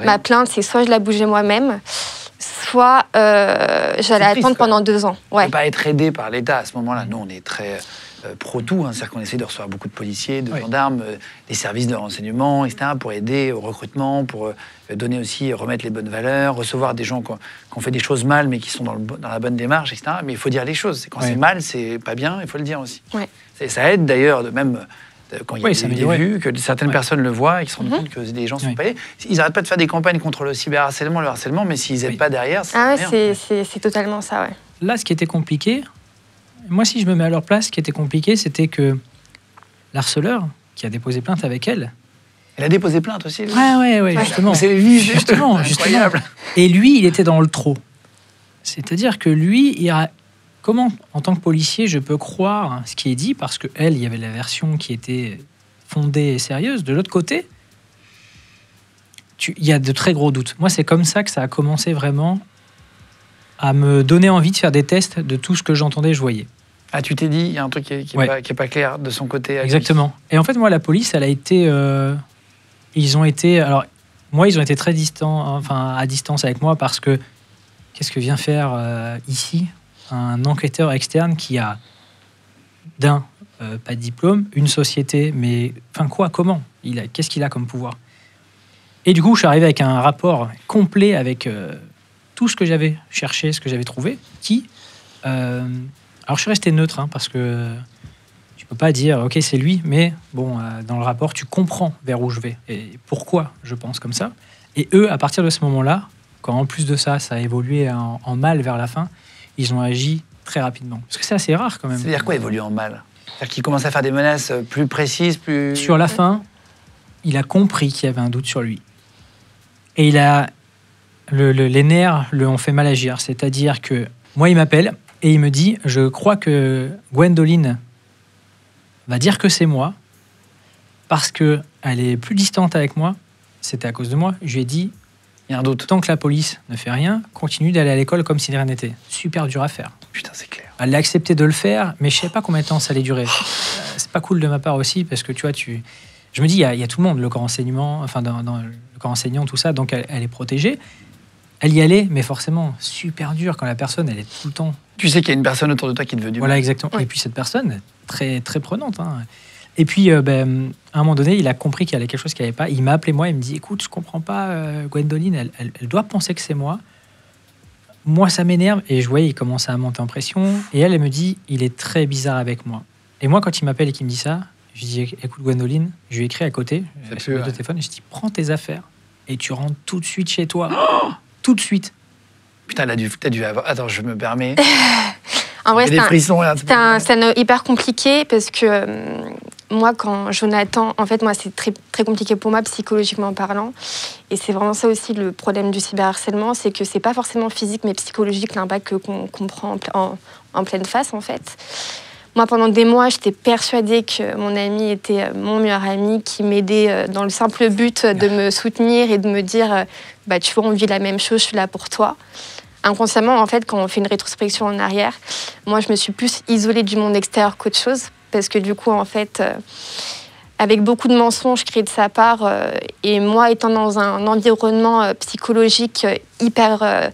ma plainte, c'est soit je la bougeais moi-même, soit j'allais attendre pendant 2 ans. Ouais. On ne peut pas être aidé par l'État à ce moment-là. Nous, on est très pro-tout, hein, c'est-à-dire qu'on essaie de recevoir beaucoup de policiers, de gendarmes, des services de renseignement, etc., pour aider au recrutement, pour donner aussi, remettre les bonnes valeurs, recevoir des gens qui ont fait des choses mal, mais qui sont dans la bonne démarche, etc. Mais il faut dire les choses. Quand c'est mal, c'est pas bien, il faut le dire aussi. Ouais. Ça aide d'ailleurs, même quand il y a des vues, que certaines personnes le voient et qui se rendent compte que des gens sont pas aidés. Ils n'arrêtent pas de faire des campagnes contre le cyberharcèlement, le harcèlement, mais s'ils n'aident pas derrière, c'est totalement ça, ouais. Là, ce qui était compliqué, moi, si je me mets à leur place, ce qui était compliqué, c'était que l'harceleur, qui a déposé plainte avec elle... Elle a déposé plainte aussi, lui. Ouais, justement. C'est justement. Et lui, il était dans le trop. C'est-à-dire que lui, comment, en tant que policier, je peux croire ce qui est dit, parce qu'elle, il y avait la version qui était fondée et sérieuse. De l'autre côté, il y a de très gros doutes. Moi, c'est comme ça que ça a commencé vraiment à me donner envie de faire des tests de tout ce que j'entendais, je voyais. Ah, tu t'es dit, il y a un truc qui est pas clair de son côté. Exactement. Et en fait, moi, la police, elle a été... ils ont été très distants, à distance avec moi, parce que qu'est-ce que vient faire ici un enquêteur externe qui a, pas de diplôme, une société, mais comment qu'est-ce qu'il a comme pouvoir? Et du coup, je suis arrivé avec un rapport complet avec tout ce que j'avais cherché, ce que j'avais trouvé, alors je suis resté neutre, parce que tu peux pas dire ok c'est lui, mais bon, dans le rapport tu comprends vers où je vais et pourquoi je pense comme ça. Et eux, à partir de ce moment-là, quand en plus de ça, ça a évolué en mal vers la fin, ils ont agi très rapidement. Parce que c'est assez rare quand même. C'est-à-dire quoi évoluer en mal? C'est-à-dire qu'ils commencent à faire des menaces plus précises, plus... Sur la fin, il a compris qu'il y avait un doute sur lui. Et les nerfs lui ont fait mal agir. C'est-à-dire que moi, il m'appelle et il me dit, je crois que Gwendoline va dire que c'est moi parce qu'elle est plus distante avec moi. C'était à cause de moi. Je lui ai dit, il y a un doute. Tant que la police ne fait rien, continue d'aller à l'école comme si de rien n'était. Super dur à faire. Putain, c'est clair. Elle a accepté de le faire, mais je sais pas combien de temps ça allait durer. C'est pas cool de ma part aussi, parce que tu vois, je me dis, il y a tout le monde, le corps enseignement, dans le corps enseignant, tout ça, donc elle est protégée. Elle y allait, mais forcément, super dur quand la personne, elle est tout le temps... Tu sais qu'il y a une personne autour de toi qui te veut du mal. Voilà, exactement. Oui. Et puis cette personne, très, très prenante. Et puis, à un moment donné, il a compris qu'il y avait quelque chose qui n'allait pas. Il m'a appelé moi, il me dit, écoute, je comprends pas, Gwendoline, elle doit penser que c'est moi. Moi, ça m'énerve. Et je voyais, il commençait à monter en pression. Et elle me dit, il est très bizarre avec moi. Et moi, quand il m'appelle et qu'il me dit ça, je lui dis, écoute, Gwendoline, je lui ai écrit à côté, sur le téléphone, et je lui dis, prends tes affaires et tu rentres tout de suite chez toi. Tout de suite. Putain, t'as dû avoir... Attends, je me permets. En vrai, des frissons, là. C'était un hyper compliqué parce que moi, quand Jonathan... En fait, moi, c'est très, très compliqué pour moi, psychologiquement parlant. Et c'est vraiment ça aussi le problème du cyberharcèlement, c'est que c'est pas forcément physique, mais psychologique, l'impact qu'on prend en pleine face, en fait. Moi, pendant des mois, j'étais persuadée que mon ami était mon meilleur ami, qui m'aidait dans le simple but de me soutenir et de me dire tu vois, on vit la même chose, je suis là pour toi. Inconsciemment, en fait, quand on fait une rétrospection en arrière, moi, je me suis plus isolée du monde extérieur qu'autre chose, parce que du coup, en fait, avec beaucoup de mensonges créés de sa part, et moi, étant dans un environnement psychologique hyper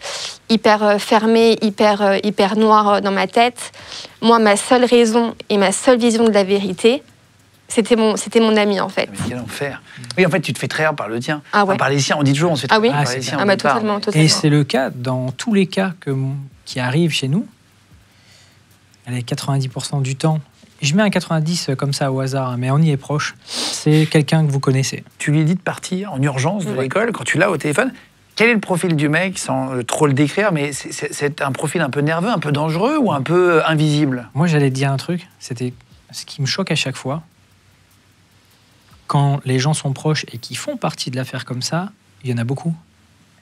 fermé, hyper noir dans ma tête, moi, ma seule raison et ma seule vision de la vérité, c'était mon ami, en fait. Mais quel enfer. Oui, en fait, tu te fais trahir par le tien. Ah ouais. Par les siens, on dit toujours, on se fait trahir par les siens. Totalement. Et c'est le cas dans tous les cas qui arrivent chez nous. Allez, 90% du temps, je mets un 90 comme ça au hasard, mais on y est proche, c'est quelqu'un que vous connaissez. Tu lui dis de partir en urgence de l'école, quand tu l'as au téléphone. Quel est le profil du mec, sans trop le décrire, mais c'est un profil un peu nerveux, un peu dangereux ou un peu invisible? Moi, j'allais te dire un truc, c'était ce qui me choque à chaque fois. quand les gens sont proches et qui font partie de l'affaire comme ça, il y en a beaucoup.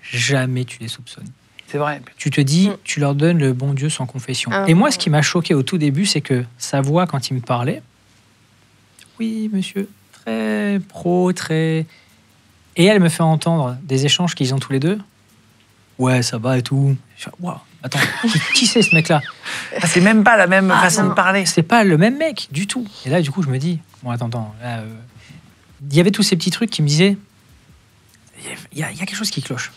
Jamais tu les soupçonnes. C'est vrai. Tu te dis, tu leur donnes le bon Dieu sans confession. Ah, et moi, ce qui m'a choqué au tout début, c'est que sa voix, quand il me parlait, oui, monsieur, très pro, très... Et elle me fait entendre des échanges qu'ils ont tous les deux. Ouais, ça va et tout. Je fais, waouh, attends, qui c'est ce mec-là? Ah, c'est même pas la même façon de parler. C'est pas le même mec du tout. Et là, du coup, je me dis, bon, attends, là, il y avait tous ces petits trucs qui me disaient, il y a quelque chose qui cloche.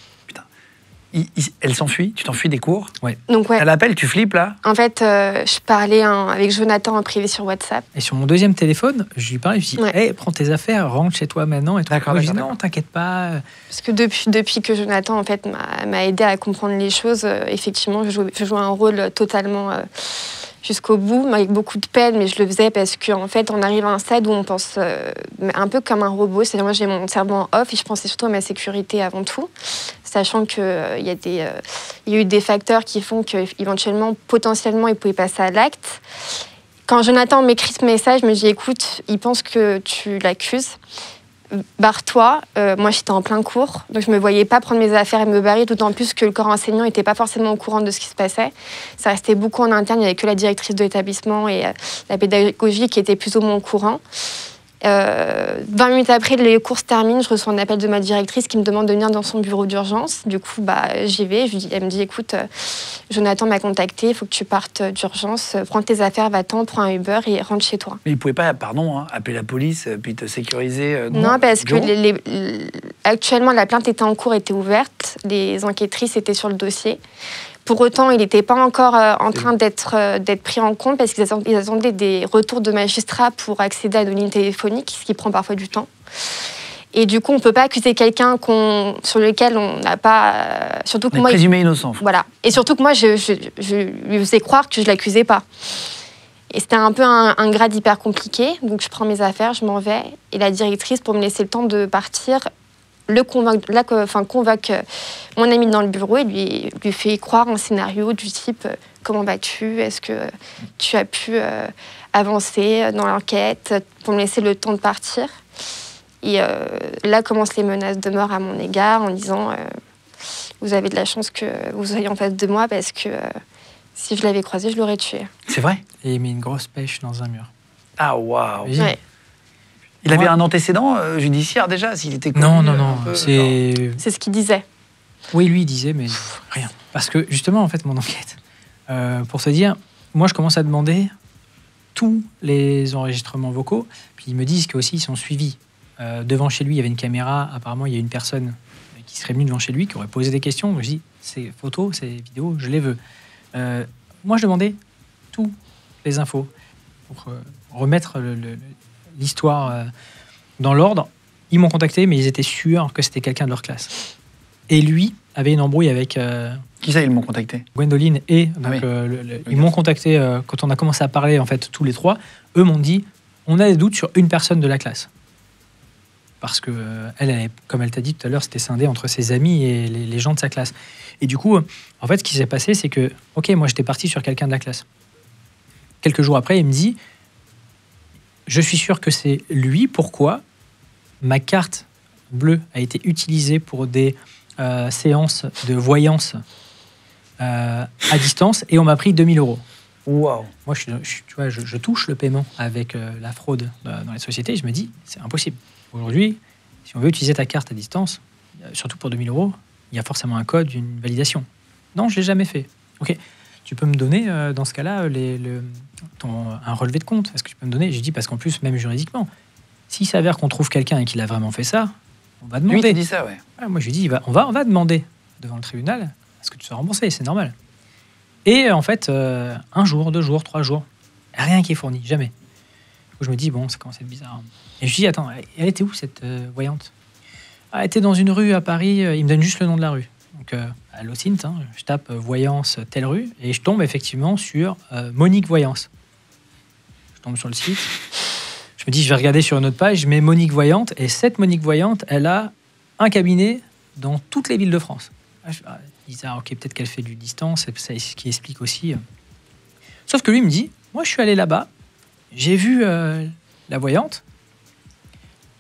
Elle s'enfuit, tu t'enfuis des cours. Ouais. Donc, ouais. Elle appelle, tu flippes là. En fait, je parlais avec Jonathan en privé sur WhatsApp. Et sur mon deuxième téléphone, je lui parlais, je lui dis, hey, prends tes affaires, rentre chez toi maintenant. Et d'accord, moi, je dis, non, t'inquiète pas. Parce que depuis que Jonathan en fait, m'a aidé à comprendre les choses, effectivement, je jouais un rôle totalement jusqu'au bout, avec beaucoup de peine, mais je le faisais parce qu'en fait, on arrive à un stade où on pense un peu comme un robot. C'est-à-dire, moi, j'ai mon cerveau en off et je pensais surtout à ma sécurité avant tout, sachant qu'il y a eu des facteurs qui font qu'éventuellement, potentiellement, il pouvait passer à l'acte. Quand Jonathan m'écrit ce message, je me dis, écoute, il pense que tu l'accuses. Barre-toi. Moi, j'étais en plein cours, donc je ne me voyais pas prendre mes affaires et me barrer, d'autant plus que le corps enseignant n'était pas forcément au courant de ce qui se passait. Ça restait beaucoup en interne, il n'y avait que la directrice de l'établissement et la pédagogie qui était plus ou moins au courant. 20 minutes après, les cours se terminent, je reçois un appel de ma directrice qui me demande de venir dans son bureau d'urgence. Du coup, j'y vais. Elle me dit, écoute, Jonathan m'a contacté, il faut que tu partes d'urgence. Prends tes affaires, va-t'en, prends un Uber et rentre chez toi. Mais il ne pouvait pas, appeler la police puis te sécuriser Non, parce que actuellement, la plainte était en cours, était ouverte. Les enquêtrices étaient sur le dossier. Pour autant, il n'était pas encore en train d'être pris en compte parce qu'ils attendaient des retours de magistrats pour accéder à nos lignes téléphoniques, ce qui prend parfois du temps. Et du coup, on ne peut pas accuser quelqu'un sur lequel on n'a pas... surtout que on est présumé innocent. Voilà. Et surtout que moi, je lui faisais croire que je ne l'accusais pas. Et c'était un peu un grade hyper compliqué. Donc, je prends mes affaires, je m'en vais. Et la directrice, pour me laisser le temps de partir, convoque mon ami dans le bureau et lui fait croire un scénario du type comment vas-tu, est-ce que tu as pu avancer dans l'enquête pour me laisser le temps de partir. Et là commencent les menaces de mort à mon égard en disant vous avez de la chance que vous soyez en face de moi parce que si je l'avais croisé, je l'aurais tué. C'est vrai? Et il met une grosse pêche dans un mur. Ah, waouh! Ouais. Il avait un antécédent judiciaire déjà, s'il était connu, Non. C'est ce qu'il disait. Oui, lui, il disait, mais rien. Parce que justement, en fait, mon enquête, pour te dire, moi, je commence à demander tous les enregistrements vocaux, puis ils me disent qu'aussi, ils sont suivis. Devant chez lui, il y avait une caméra, apparemment, il y a une personne qui serait venue devant chez lui, qui aurait posé des questions. Je dis, ces photos, ces vidéos, je les veux. Moi, je demandais toutes les infos pour remettre l'histoire dans l'ordre. Ils m'ont contacté, mais ils étaient sûrs que c'était quelqu'un de leur classe. Et lui avait une embrouille avec... Qui ça, ils m'ont contacté? Gwendoline et... Donc, ils m'ont contacté quand on a commencé à parler, en fait, tous les trois. Eux m'ont dit, on a des doutes sur une personne de la classe. Parce que elle, comme elle t'a dit tout à l'heure, c'était scindé entre ses amis et les gens de sa classe. Et du coup, en fait, ce qui s'est passé, c'est que, ok, moi, j'étais parti sur quelqu'un de la classe. Quelques jours après, il me dit... Je suis sûr que c'est lui. Pourquoi? Ma carte bleue a été utilisée pour des séances de voyance à distance et on m'a pris 2000 €. Wow. Moi, je touche le paiement avec la fraude dans les sociétés. Je me dis, c'est impossible. Aujourd'hui, si on veut utiliser ta carte à distance, surtout pour 2000 €, il y a forcément un code, une validation. Non, je ne l'ai jamais fait. Ok. Tu peux me donner, dans ce cas-là, un relevé de compte? Est-ce que tu peux me donner? J'ai dit, parce qu'en plus, même juridiquement, s'il s'avère qu'on trouve quelqu'un et qu'il a vraiment fait ça, on va demander. Lui, il dit ça, ouais. Voilà, moi, je lui dis, on va demander devant le tribunal, est-ce que tu sois remboursé? C'est normal. Et en fait, 1 jour, 2 jours, 3 jours, rien qui est fourni, jamais. Du coup, je me dis, bon, ça commence à être bizarre. Et je dis, attends, elle était où, cette voyante? Elle était dans une rue à Paris, il me donne juste le nom de la rue. Donc, à l'OSINT, je tape voyance telle rue et je tombe effectivement sur Monique Voyance. Je tombe sur le site. Je me dis, je vais regarder sur une autre page, je mets Monique Voyante et cette Monique Voyante, elle a un cabinet dans toutes les villes de France. Je dis, ok, peut-être qu'elle fait du distance, c'est ce qui explique aussi. Sauf que lui me dit, moi je suis allé là-bas, j'ai vu la voyante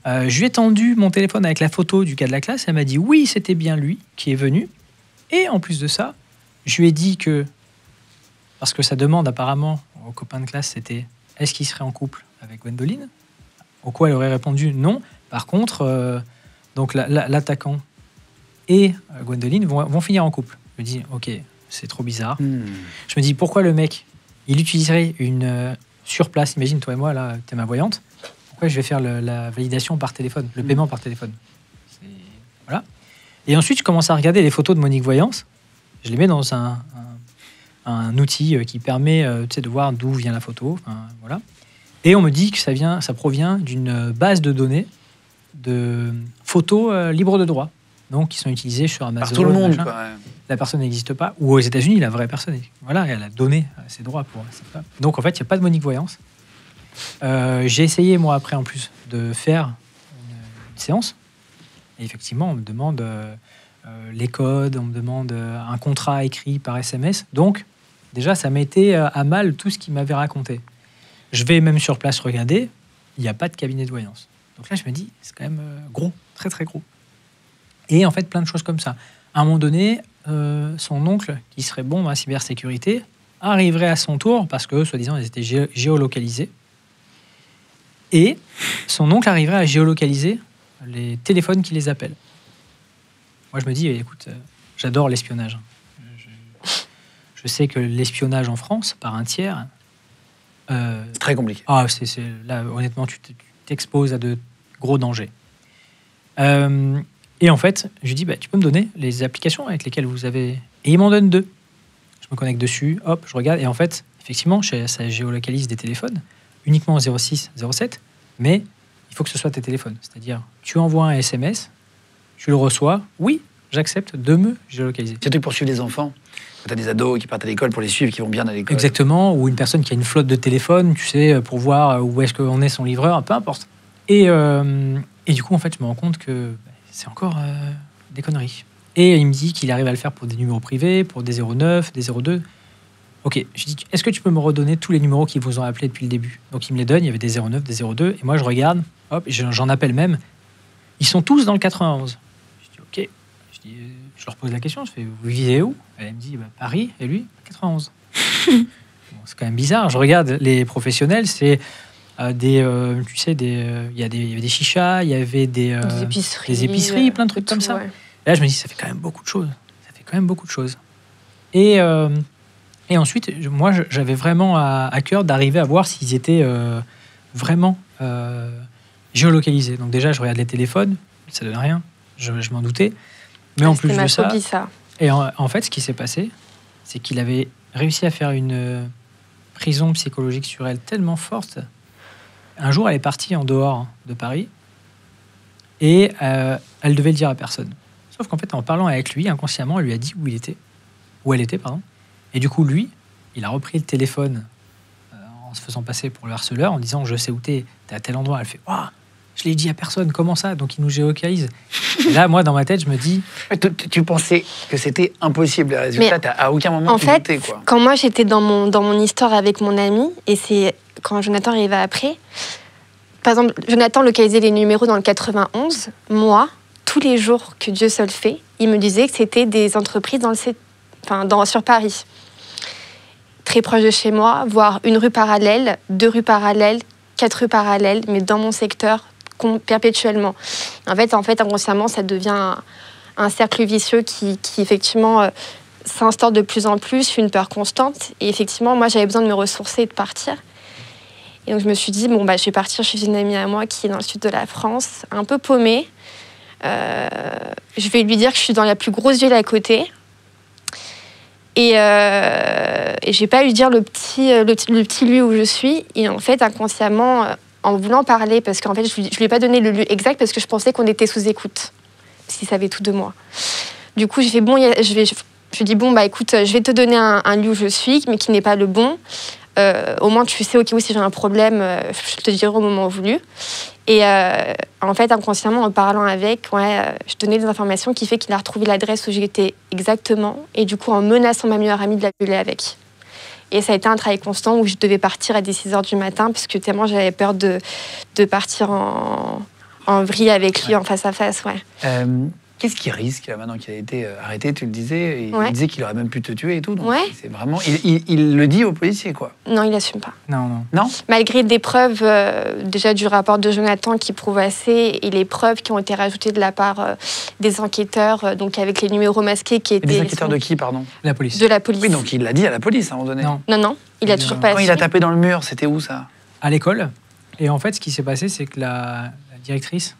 Je lui ai tendu mon téléphone avec la photo du gars de la classe. Elle m'a dit oui, c'était bien lui qui est venu. Et en plus de ça, je lui ai dit que, parce que sa demande apparemment aux copains de classe, c'était est-ce qu'il serait en couple avec Gwendoline? Au quoi elle aurait répondu non. Par contre, donc l'attaquant et Gwendoline vont finir en couple. Je me dis ok, c'est trop bizarre. Je me dis pourquoi le mec, il utiliserait une surplace. Imagine toi et moi là, t'es ma voyante. Pourquoi je vais faire la validation par téléphone, le paiement par téléphone? Voilà. Et ensuite, je commence à regarder les photos de Monique Voyance. Je les mets dans un outil qui permet de voir d'où vient la photo. Voilà. Et on me dit que ça provient d'une base de données de photos libres de droit, donc qui sont utilisées sur Amazon. Par tout le monde, quoi. La personne n'existe pas. Ou aux États-Unis, la vraie personne. Voilà, elle a donné ses droits pour ça. Donc en fait, il n'y a pas de Monique Voyance. J'ai essayé, moi, après, en plus, de faire une séance. Et effectivement, on me demande les codes, on me demande un contrat écrit par SMS. Donc, déjà, ça mettait à mal tout ce qu'il m'avait raconté. Je vais même sur place regarder, il n'y a pas de cabinet de voyance. Donc là, je me dis, c'est quand même gros, très, très gros. Et en fait, plein de choses comme ça. À un moment donné, son oncle, qui serait bon dans la cybersécurité, arriverait à son tour, parce que, soi-disant, ils étaient géolocalisés. Et son oncle arriverait à géolocaliser les téléphones qui les appellent. Moi, je me dis, écoute, j'adore l'espionnage. Je sais que l'espionnage en France, par un tiers... c'est très compliqué. Là, honnêtement, tu t'exposes à de gros dangers. Et en fait, je lui dis, tu peux me donner les applications avec lesquelles vous avez... Et il m'en donne 2. Je me connecte dessus, hop, je regarde. Et en fait, effectivement, ça géolocalise des téléphones, uniquement 06, 07, mais il faut que ce soit tes téléphones. C'est-à-dire, tu envoies un SMS, tu le reçois, oui, j'accepte de me géolocaliser. Surtout pour suivre les enfants. Quand tu as des ados qui partent à l'école pour les suivre, qui vont bien à l'école. Exactement, ou une personne qui a une flotte de téléphones, tu sais, pour voir où est-ce qu'on est son livreur, peu importe. Et du coup, en fait, je me rends compte que c'est encore des conneries. Et il me dit qu'il arrive à le faire pour des numéros privés, pour des 09, des 02. Ok, je dis, est-ce que tu peux me redonner tous les numéros qui vous ont appelé depuis le début? Donc il me les donne, il y avait des 09, des 02, et moi je regarde, hop, j'en appelle même. Ils sont tous dans le 91. Je dis, ok. Je leur pose la question, je fais, vous vivez où? Elle me dit, Paris, et lui, 91. Bon, c'est quand même bizarre. Je regarde les professionnels, c'est il y avait des chichas, il y avait des épiceries, plein de trucs comme ça. Ouais. Et là, je me dis, ça fait quand même beaucoup de choses. Et ensuite, moi, j'avais vraiment à cœur d'arriver à voir s'ils étaient vraiment géolocalisés. Donc déjà, je regarde les téléphones, ça donne rien, je m'en doutais. Mais en plus de ça. Et en fait, ce qui s'est passé, c'est qu'il avait réussi à faire une prison psychologique sur elle tellement forte. Un jour, elle est partie en dehors de Paris et elle devait le dire à personne. Sauf qu'en fait, en parlant avec lui, inconsciemment, elle lui a dit où elle était. Et du coup, lui, il a repris le téléphone en se faisant passer pour le harceleur, en disant « Je sais où t'es à tel endroit ». Elle fait « Waouh, je l'ai dit à personne, comment ça ?» Donc, il nous géolocalise. Et là, moi, dans ma tête, je me dis... Tu pensais que c'était impossible, les résultats, à aucun moment tu doutais, quoi. Quand moi, j'étais dans mon histoire avec mon ami, et c'est quand Jonathan arrivait après, par exemple, Jonathan localisait les numéros dans le 91, moi, tous les jours que Dieu seul fait, il me disait que c'était des entreprises sur Paris. Très proche de chez moi, voire une rue parallèle, 2 rues parallèles, 4 rues parallèles, mais dans mon secteur, perpétuellement. En fait, inconsciemment, ça devient un cercle vicieux qui effectivement, s'instaure de plus en plus, une peur constante. Et effectivement, moi, j'avais besoin de me ressourcer et de partir. Et donc, je me suis dit, je vais partir chez une amie à moi qui est dans le sud de la France, un peu paumée. Je vais lui dire que je suis dans la plus grosse ville à côté. Et je vais pas lui dire le petit lieu où je suis. Et en fait, inconsciemment, en voulant parler, parce qu'en fait, je lui ai pas donné le lieu exact parce que je pensais qu'on était sous écoute, parce qu'il savait tout de moi. Du coup, je dis écoute, je vais te donner un lieu où je suis, mais qui n'est pas le bon. Au moins, tu sais, si j'ai un problème, je te dirai au moment voulu. Et en fait, inconsciemment, en parlant avec, je donnais des informations qui fait qu'il a retrouvé l'adresse où j'étais exactement. Et du coup, en menaçant ma meilleure amie de la violer avec. Et ça a été un travail constant où je devais partir à 6h du matin, parce que tellement j'avais peur de partir en vrille avec lui en face à face, ouais. Qu'est-ce qu'il risque là, maintenant qu'il a été arrêté, tu le disais, il Ouais. disait qu'il aurait même pu te tuer et tout. Donc Ouais. c'est vraiment, il le dit aux policiers, quoi. Non, il assume pas. Non. Non. Malgré des preuves déjà du rapport de Jonathan qui prouvent assez et les preuves qui ont été rajoutées de la part des enquêteurs, donc avec les numéros masqués qui Et étaient des enquêteurs de qui, pardon? La police. de la police. Oui, donc il l'a dit à la police à un moment donné. Non. Non, il a toujours pas Quand assumé. il a tapé dans le mur, c'était où ça? À l'école. Et en fait, ce qui s'est passé, c'est que la directrice,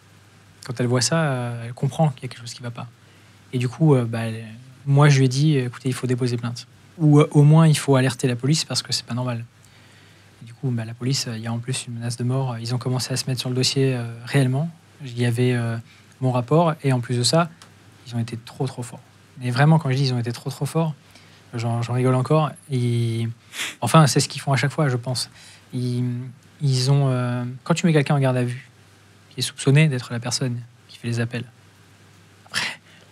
quand elle voit ça, elle comprend qu'il y a quelque chose qui ne va pas. Et du coup, moi, je lui ai dit, écoutez, il faut déposer plainte. Ou au moins, il faut alerter la police parce que c'est pas normal. Et du coup, la police, il y a en plus une menace de mort. Ils ont commencé à se mettre sur le dossier réellement. Il y avait mon rapport. Et en plus de ça, ils ont été trop forts. Mais vraiment, quand je dis ils ont été trop forts, j'en rigole encore. Enfin, c'est ce qu'ils font à chaque fois, je pense. Ils ont... quand tu mets quelqu'un en garde à vue, qui est soupçonné d'être la personne qui fait les appels,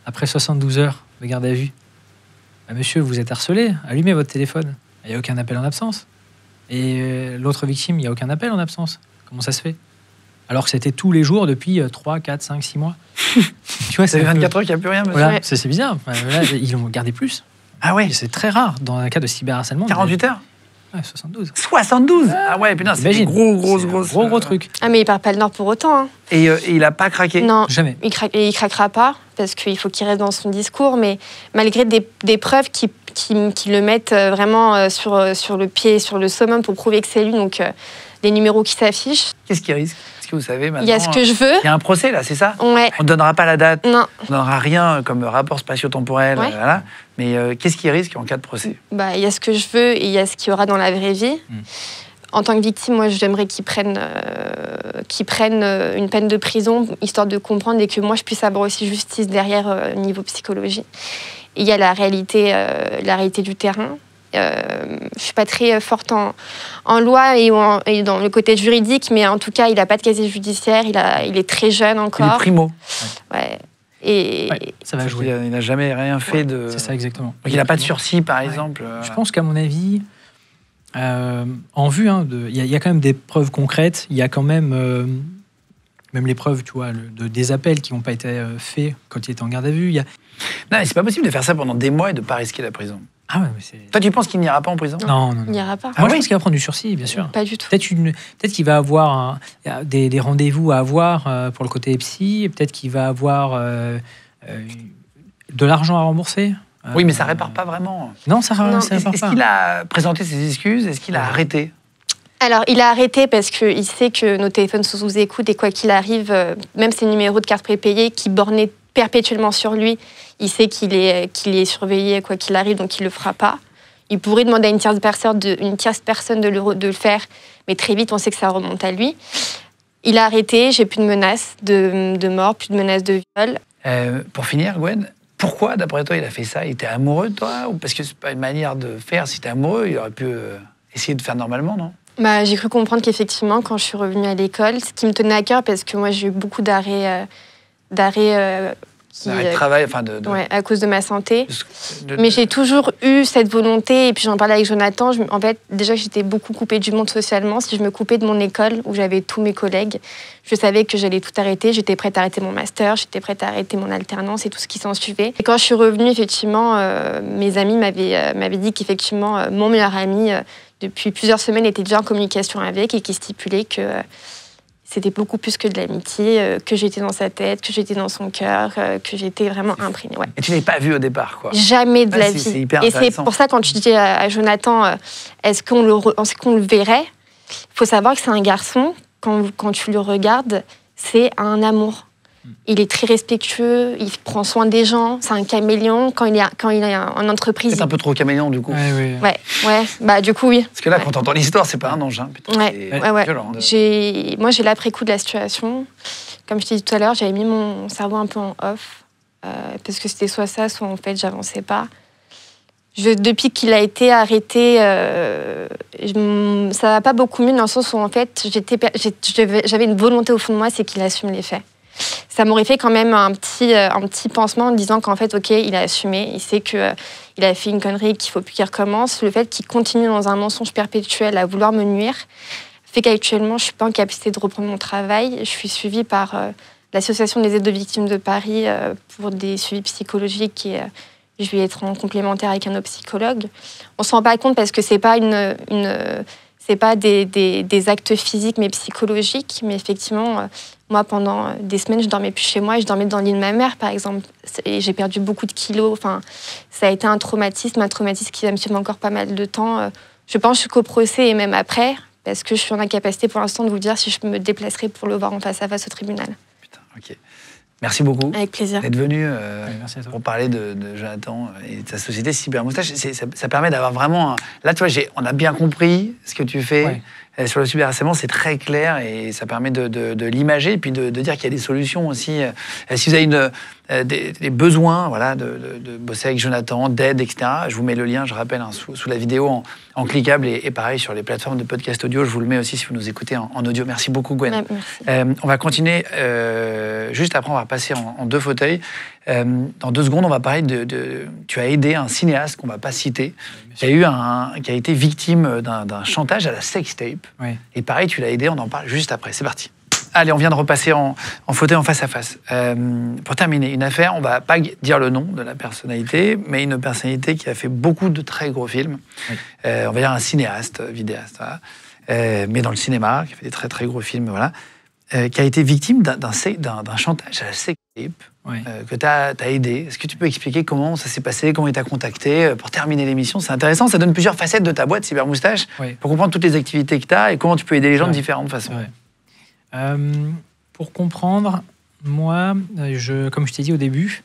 après 72 heures de garde à vue, monsieur, vous êtes harcelé, allumez votre téléphone. Il n'y a aucun appel en absence. Et l'autre victime, il n'y a aucun appel en absence. Comment ça se fait? Alors que c'était tous les jours depuis 3, 4, 5, 6 mois. Tu vois, Ça fait 24 heures qu'il n'y a plus rien, monsieur. Voilà, Ouais. c'est bizarre. Là, ils l'ont gardé plus. Ah ouais, Et c'est très rare dans un cas de cyberharcèlement. 48 heures? Ouais, 72. 72. Ah ouais, putain, c'est des Imagine. gros C'est un gros truc. Ah, mais il part pas le nord pour autant. Hein. Et il a pas craqué? Non, Jamais. il craquera pas parce qu'il faut qu'il reste dans son discours, mais malgré des preuves qui le mettent vraiment sur le pied, sur le summum pour prouver que c'est lui, donc les numéros qui s'affichent. Qu'est-ce qu'il risque? Est-ce que vous savez maintenant? Il y a ce que je veux. Il y a un procès là, c'est ça? Ouais. On ne donnera pas la date, Non, on ne donnera rien comme rapport spatio-temporel, Ouais. voilà. Mais qu'est-ce qu'il risque en cas de procès? bah il y a ce que je veux et il y a ce qu'il y aura dans la vraie vie. En tant que victime, moi, j'aimerais qu'ils prennent une peine de prison, histoire de comprendre et que moi, je puisse avoir aussi justice derrière niveau psychologie. Et il y a la réalité du terrain. Je suis pas très forte en loi et dans le côté juridique, mais en tout cas, il n'a pas de casier judiciaire, il est très jeune Il est encore. primo. Ouais. Et Ouais, ça va jouer. Il n'a jamais rien fait de... C'est ça, exactement. Donc il n'a pas de sursis, par exemple. Je pense qu'à mon avis, en vue, il y a quand même des preuves concrètes. Il y a quand même les preuves, tu vois, des appels qui n'ont pas été faits quand il était en garde à vue. Non, mais c'est pas possible de faire ça pendant des mois et de ne pas risquer la prison. Ah ouais, mais c'est... Toi, tu penses qu'il n'ira pas en prison? Non. il n'ira pas. Ah Moi, oui je pense qu'il va prendre du sursis, bien sûr. Pas du tout. Peut-être qu'il va avoir des rendez-vous à avoir pour le côté psy. Peut-être qu'il va avoir de l'argent à rembourser. Oui, mais ça répare pas vraiment. Non, ça Non. répare Est-ce pas. qu'il a présenté ses excuses? Est-ce qu'il a arrêté? Alors, il a arrêté parce qu'il sait que nos téléphones sont sous écoute et quoi qu'il arrive, même ses numéros de carte prépayée qui bornaient perpétuellement sur lui, il sait qu'il est surveillé quoi qu'il arrive, donc il ne le fera pas. Il pourrait demander à une tierce personne de le faire, mais très vite, on sait que ça remonte à lui. Il a arrêté, j'ai plus de menaces de mort, plus de menaces de viol. Pour finir, Gwen, pourquoi, d'après toi, il a fait ça? Il était amoureux de toi? Ou parce que c'est pas une manière de faire. Si t'es amoureux, il aurait pu essayer de faire normalement, non? Bah, j'ai cru comprendre qu'effectivement, quand je suis revenue à l'école, ce qui me tenait à cœur, parce que moi, j'ai eu beaucoup d'arrêts Arrêt de travail, enfin ouais, à cause de ma santé. de- Mais j'ai toujours eu cette volonté, et puis j'en parlais avec Jonathan, en fait, déjà j'étais beaucoup coupée du monde socialement. Si je me coupais de mon école, où j'avais tous mes collègues, je savais que j'allais tout arrêter. J'étais prête à arrêter mon master, j'étais prête à arrêter mon alternance et tout ce qui s'en suivait. Et quand je suis revenue, effectivement, mes amis m'avaient dit qu'effectivement, mon meilleur ami, depuis plusieurs semaines, était déjà en communication avec et qui stipulait que c'était beaucoup plus que de l'amitié, que j'étais dans sa tête, que j'étais dans son cœur, que j'étais vraiment imprégnée. Ouais. Et tu l'avais pas vu au départ, quoi. Jamais de Ah, la c'est- vie. c'est hyper Et c'est intéressant. pour ça, quand tu dis à Jonathan, est-ce qu'on le verrait? Il faut savoir que c'est un garçon, quand tu le regardes, c'est un amour. Il est très respectueux, il prend soin des gens, c'est un caméléon. Quand il est en entreprise... C'est un peu trop caméléon, du coup. Ouais. Ouais, bah du coup, oui. Parce que là, Ouais. quand t'entends l'histoire, c'est pas un ange. Hein. Putain, Ouais, c'est ouais. violent. Moi, j'ai l'après-coup de la situation. Comme je t'ai dit tout à l'heure, j'avais mis mon cerveau un peu en off, parce que c'était soit ça, soit en fait, j'avançais pas. Depuis qu'il a été arrêté, ça va pas beaucoup mieux dans le sens où en fait, j'avais une volonté au fond de moi, c'est qu'il assume les faits. Ça m'aurait fait quand même un petit pansement en disant qu'en fait, ok, il a assumé, il sait qu'il a fait une connerie, qu'il faut plus qu'il recommence. Le fait qu'il continue dans un mensonge perpétuel à vouloir me nuire fait qu'actuellement, je ne suis pas en capacité de reprendre mon travail. Je suis suivie par l'Association des aides de victimes de Paris pour des suivis psychologiques et je vais être en complémentaire avec un autre psychologue. On ne se rend pas compte parce que ce n'est pas, c'est pas des actes physiques mais psychologiques. Mais effectivement, moi, pendant des semaines, je ne dormais plus chez moi. Je dormais dans le lit de ma mère, par exemple. Et j'ai perdu beaucoup de kilos. Enfin, ça a été un traumatisme qui va me suivre encore pas mal de temps. Je pense jusqu'au procès et même après, parce que je suis en incapacité pour l'instant de vous dire si je me déplacerai pour le voir en face à face au tribunal. Putain, ok. Merci beaucoup. Avec plaisir. D'être venu pour parler de Jonathan et de sa société Cyber Moustache. Ça permet d'avoir vraiment... Là, tu vois, on a bien compris ce que tu fais. Sur le cyberharcèlement, c'est très clair et ça permet de l'imager et puis de dire qu'il y a des solutions aussi. Si vous avez des besoins voilà, de bosser avec Jonathan, d'aide, etc., je vous mets le lien, je rappelle, sous la vidéo en cliquable et pareil sur les plateformes de podcast audio. Je vous le mets aussi si vous nous écoutez en audio. Merci beaucoup, Gwen. On va continuer. Juste après, on va passer en 2 fauteuils. Dans 2 secondes, on va parler tu as aidé un cinéaste qu'on ne va pas citer, qui a été victime d'un chantage à la sextape. Oui. Et pareil, tu l'as aidé, on en parle juste après. C'est parti. Allez, on vient de repasser en fauteuil en face à face. Pour terminer, une affaire, on ne va pas dire le nom de la personnalité, mais une personnalité qui a fait beaucoup de très gros films. Oui. On va dire un cinéaste, vidéaste, voilà. Mais dans le cinéma, qui a fait des très très gros films, voilà. Qui a été victime d'un chantage à la sextape. Oui. Que tu as aidé. Est-ce que tu peux expliquer comment ça s'est passé, comment il t'a contacté pour terminer l'émission? C'est intéressant, ça donne plusieurs facettes de ta boîte Cyber Moustache pour comprendre toutes les activités que tu as et comment tu peux aider les gens de différentes façons. Pour comprendre, moi, comme je t'ai dit au début,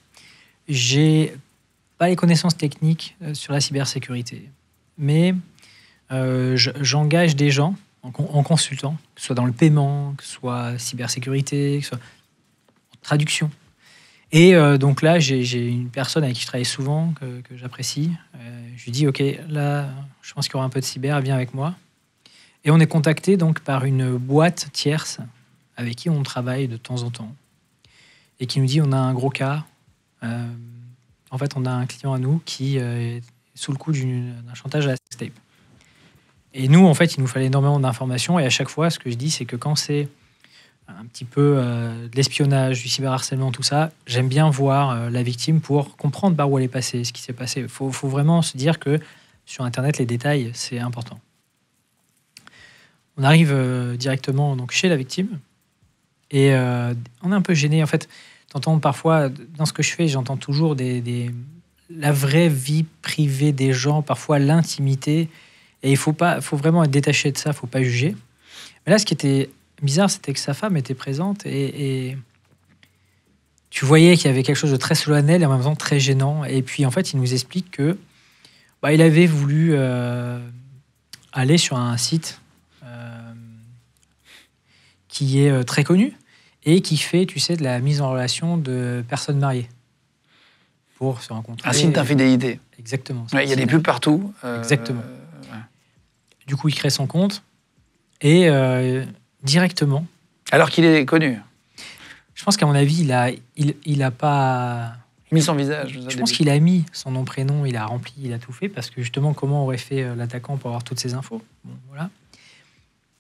j'ai pas les connaissances techniques sur la cybersécurité, mais j'engage des gens en consultant, que ce soit dans le paiement, que ce soit cybersécurité, que ce soit en traduction. Et donc là, j'ai une personne avec qui je travaille souvent, que j'apprécie. Je lui dis, OK, là, je pense qu'il y aura un peu de cyber, viens avec moi. Et on est contacté donc par une boîte tierce avec qui on travaille de temps en temps. Et qui nous dit, on a un gros cas. En fait, on a un client à nous qui est sous le coup d'un chantage à la sextape. Et nous, en fait, il nous fallait énormément d'informations. Et à chaque fois, ce que je dis, c'est que quand c'est un petit peu de l'espionnage, du cyberharcèlement, tout ça, j'aime bien voir la victime pour comprendre par où elle est passée, ce qui s'est passé. Il faut vraiment se dire que sur Internet, les détails, c'est important. On arrive directement donc, chez la victime et on est un peu gêné. En fait, t'entends parfois, dans ce que je fais, j'entends toujours la vraie vie privée des gens, parfois l'intimité. Et il faut vraiment être détaché de ça, il ne faut pas juger. Mais là, ce qui était bizarre, c'était que sa femme était présente et tu voyais qu'il y avait quelque chose de très solennel et en même temps très gênant. Et puis, en fait, il nous explique que il avait voulu aller sur un site qui est très connu et qui fait, tu sais, de la mise en relation de personnes mariées pour se rencontrer. Un signe d'infidélité. Exactement. Il y a des pubs partout. Exactement. Du coup, il crée son compte et directement. Alors qu'il est connu. Je pense qu'à mon avis, il a pas mis son visage. Je pense qu'il a mis son nom, prénom, il a rempli, il a tout fait parce que justement, comment aurait fait l'attaquant pour avoir toutes ces infos? Bon, voilà.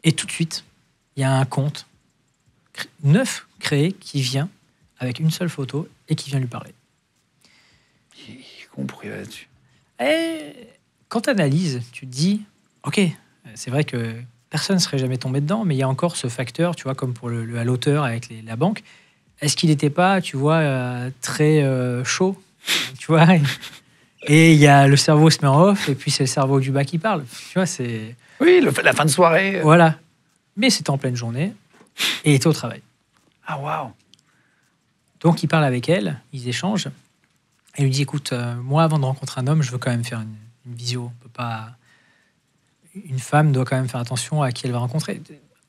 Et tout de suite, il y a un compte neuf créé qui vient avec une seule photo et qui vient lui parler. Il est compris là-dessus. Et quand tu analyses, tu te dis, ok, c'est vrai que personne ne serait jamais tombé dedans, mais il y a encore ce facteur, tu vois, comme pour à l'auteur avec la banque. Est-ce qu'il n'était pas, tu vois, très chaud, tu vois? Et il y a le cerveau se met en off, et puis c'est le cerveau du bas qui parle. Tu vois, c'est... Oui, la fin de soirée. Voilà. Mais c'était en pleine journée, et il était au travail. Ah, waouh. Donc, il parle avec elle, ils échangent, et il lui dit, écoute, moi, avant de rencontrer un homme, je veux quand même faire une visio. On peut pas... Une femme doit quand même faire attention à qui elle va rencontrer.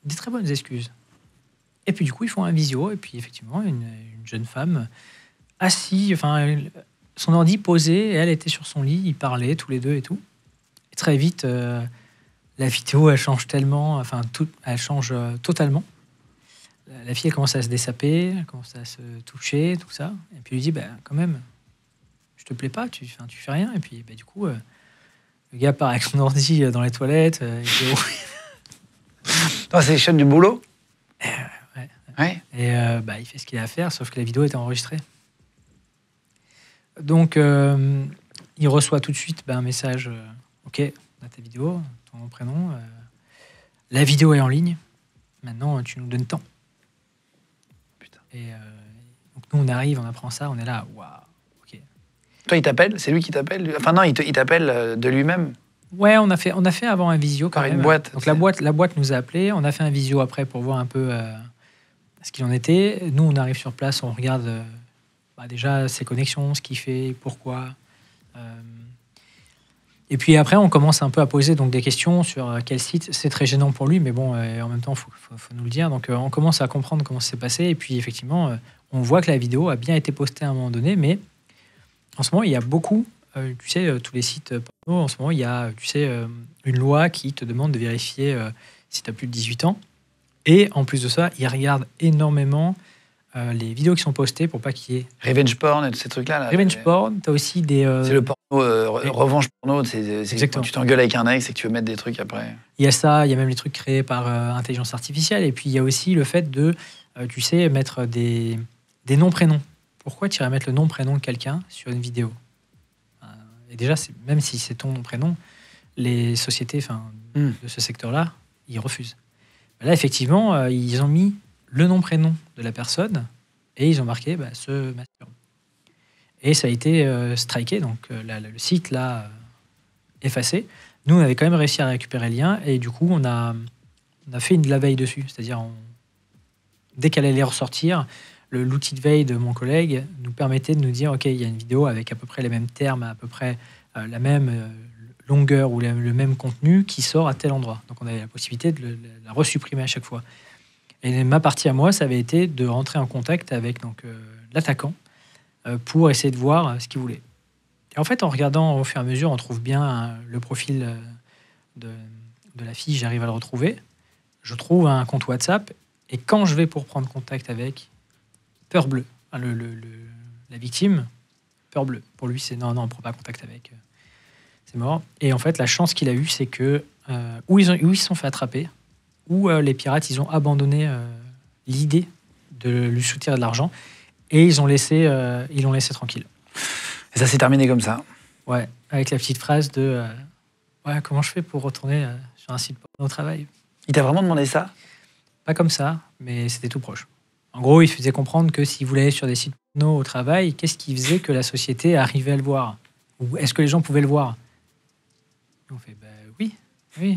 Des très bonnes excuses. Et puis, du coup, ils font un visio, et puis, effectivement, une jeune femme assise, enfin, son ordi posé, et elle était sur son lit, ils parlaient tous les deux et tout. Et très vite, la vidéo, elle change tellement, enfin, elle change totalement. La fille, elle commence à se dessaper, elle commence à se toucher, tout ça. Et puis, il lui dit, quand même, je te plais pas, tu fais rien. Et puis, du coup, le gars part avec son ordi dans les toilettes. Non, c'est les chaînes du boulot. Ouais. Et il fait ce qu'il a à faire, sauf que la vidéo était enregistrée. Donc, il reçoit tout de suite un message. Ok, on a ta vidéo, ton prénom. La vidéo est en ligne. Maintenant, tu nous donnes temps. Putain. Et donc, nous, on arrive, on apprend ça, on est là. Waouh. Ok. Toi, il t'appelle. C'est lui qui t'appelle. Enfin non, il t'appelle de lui-même. Ouais, on a fait avant un visio quand Par même. une boîte. Donc la boîte nous a appelés. On a fait un visio après pour voir un peu ce qu'il en était. Nous, on arrive sur place, on regarde déjà ses connexions, ce qu'il fait, pourquoi. Et puis après, on commence un peu à poser donc des questions sur quel site. C'est très gênant pour lui, mais bon, en même temps, faut nous le dire. Donc on commence à comprendre comment ça s'est passé. Et puis effectivement, on voit que la vidéo a bien été postée à un moment donné, mais en ce moment, il y a beaucoup. Tu sais, tous les sites porno, en ce moment, il y a une loi qui te demande de vérifier si tu as plus de 18 ans. Et en plus de ça, ils regardent énormément les vidéos qui sont postées pour pas qu'il y ait... Revenge porn et tous ces trucs-là. Là, Revenge porn, tu as aussi des... C'est le porno, revanche porno, c'est quand tu t'engueules avec un ex et que tu veux mettre des trucs après. Il y a ça, il y a même les trucs créés par intelligence artificielle. Et puis, il y a aussi le fait de, mettre des noms-prénoms. Pourquoi tu irais mettre le nom-prénom de quelqu'un sur une vidéo ? Et déjà, même si c'est ton prénom, les sociétés de ce secteur-là, ils refusent. Là, effectivement, ils ont mis le nom-prénom de la personne et ils ont marqué se masturbe. Et ça a été striké, donc le site l'a effacé. Nous, on avait quand même réussi à récupérer le lien et du coup, on a fait de la veille dessus. C'est-à-dire, dès qu'elle allait ressortir, l'outil de veille de mon collègue nous permettait de nous dire ok, il y a une vidéo avec à peu près les mêmes termes, à peu près la même longueur ou le même contenu qui sort à tel endroit. Donc on avait la possibilité de la resupprimer à chaque fois. Et ma partie à moi, ça avait été de rentrer en contact avec l'attaquant pour essayer de voir ce qu'il voulait. Et en fait, en regardant au fur et à mesure, on trouve bien le profil de la fille, j'arrive à le retrouver. Je trouve un compte WhatsApp et quand je vais pour prendre contact avec peur bleue. La victime, peur bleue. Pour lui, c'est non, on ne prend pas contact avec. C'est mort. Et en fait, la chance qu'il a eue, c'est que où ils se sont fait attraper, où les pirates, ils ont abandonné l'idée de lui soutirer de l'argent et ils l'ont laissé tranquille. Et ça s'est terminé comme ça. Ouais, avec la petite phrase de comment je fais pour retourner sur un site au travail. Il t'a vraiment demandé ça ? Pas comme ça, mais c'était tout proche. En gros, il faisait comprendre que s'il voulait aller sur des sites porno au travail, qu'est-ce qui faisait que la société arrivait à le voir ? Ou est-ce que les gens pouvaient le voir ? Et on fait, oui. Et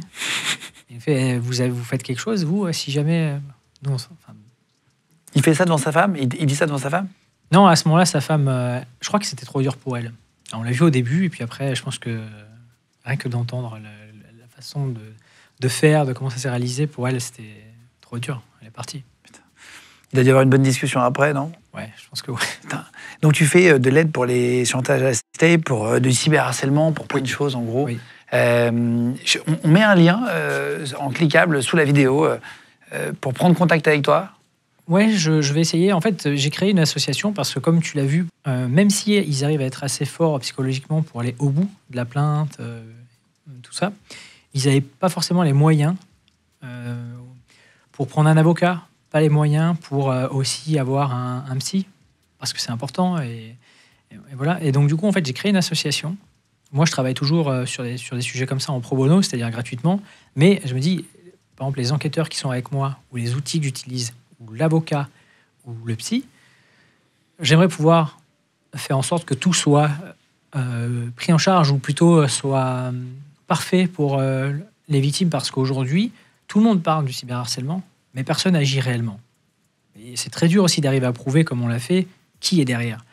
il fait, vous faites quelque chose, vous, si jamais... Nous, Il fait ça devant sa femme ? Il dit ça devant sa femme ? Non, à ce moment-là, sa femme, je crois que c'était trop dur pour elle. Alors, on l'a vu au début, et puis après, je pense que rien que d'entendre la façon de faire, de comment ça s'est réalisé, pour elle, c'était trop dur. Elle est partie. Il a dû y avoir une bonne discussion après, non ? Ouais, je pense que oui. Donc tu fais de l'aide pour les chantages assistés, pour du cyberharcèlement, pour plein de choses en gros. Oui. On met un lien en cliquable sous la vidéo pour prendre contact avec toi. Ouais, je vais essayer. En fait, j'ai créé une association parce que comme tu l'as vu, même si ils arrivent à être assez forts psychologiquement pour aller au bout de la plainte, tout ça, ils n'avaient pas forcément les moyens pour prendre un avocat. Pas les moyens pour aussi avoir un psy, parce que c'est important. Et voilà. Et donc, du coup, en fait, j'ai créé une association. Moi, je travaille toujours sur des sujets comme ça en pro bono, c'est-à-dire gratuitement. Mais je me dis, par exemple, les enquêteurs qui sont avec moi, ou les outils que j'utilise, ou l'avocat, ou le psy, j'aimerais pouvoir faire en sorte que tout soit pris en charge, ou plutôt soit parfait pour les victimes, parce qu'aujourd'hui, tout le monde parle du cyberharcèlement, mais personne n'agit réellement. Et c'est très dur aussi d'arriver à prouver, comme on l'a fait, qui est derrière.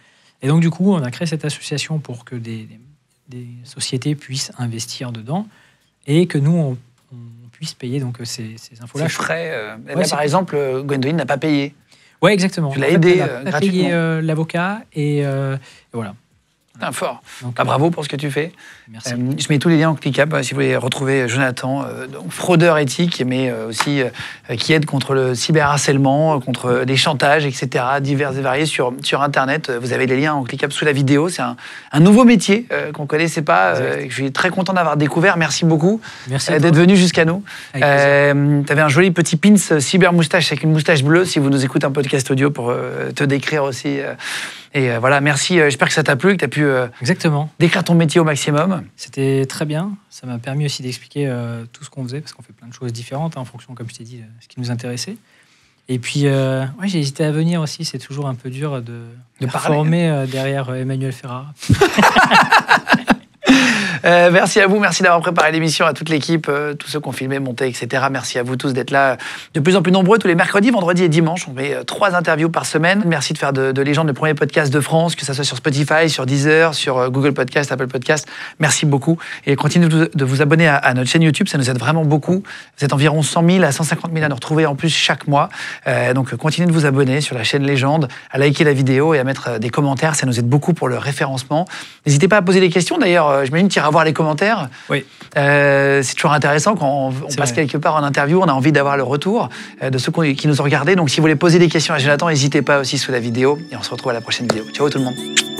Et donc, du coup, on a créé cette association pour que des sociétés puissent investir dedans et que nous, on puisse payer donc, ces infos-là. Ces frais. Là, par exemple, Gwendoline n'a pas payé. Oui, exactement. Tu l'as aidé gratuitement. On a payé l'avocat et voilà. Putain, fort. Donc, bravo pour ce que tu fais. Merci. Je mets tous les liens cliquables si vous voulez retrouver Jonathan, donc fraudeur éthique, mais aussi qui aide contre le cyberharcèlement, contre les chantages, etc., divers et variés sur Internet. Vous avez les liens en cliquable sous la vidéo. C'est un nouveau métier qu'on ne connaissait pas. Je suis très content d'avoir découvert. Merci beaucoup d'être venu jusqu'à nous. Tu avais un joli petit pins cyber-moustache avec une moustache bleue, si vous nous écoutez un podcast audio pour te décrire aussi. Et voilà, merci. J'espère que ça t'a plu, que tu as pu décrire ton métier au maximum. C'était très bien. Ça m'a permis aussi d'expliquer tout ce qu'on faisait, parce qu'on fait plein de choses différentes en fonction, comme je t'ai dit, ce qui nous intéressait. Et puis, j'ai hésité à venir aussi. C'est toujours un peu dur de performer derrière Emmanuel Ferrara. Merci à vous, merci d'avoir préparé l'émission, à toute l'équipe, tous ceux qui ont filmé, monté, etc. Merci à vous tous d'être là de plus en plus nombreux tous les mercredis, vendredis et dimanches. On fait 3 interviews par semaine. Merci de faire de Légende le premier podcast de France, que ça soit sur Spotify, sur Deezer, sur Google Podcast, Apple Podcast. Merci beaucoup. Et continuez de vous abonner à notre chaîne YouTube, ça nous aide vraiment beaucoup. Vous êtes environ 100 000 à 150 000 à nous retrouver en plus chaque mois. Donc continuez de vous abonner sur la chaîne Légende, à liker la vidéo et à mettre des commentaires. Ça nous aide beaucoup pour le référencement. N'hésitez pas à poser des questions. D'ailleurs, j'imagine que tu iras voir les commentaires. Oui. C'est toujours intéressant quand on passe quelque part en interview, on a envie d'avoir le retour de ceux qui nous ont regardés. Donc si vous voulez poser des questions à Jonathan, n'hésitez pas aussi sous la vidéo. Et on se retrouve à la prochaine vidéo. Ciao tout le monde.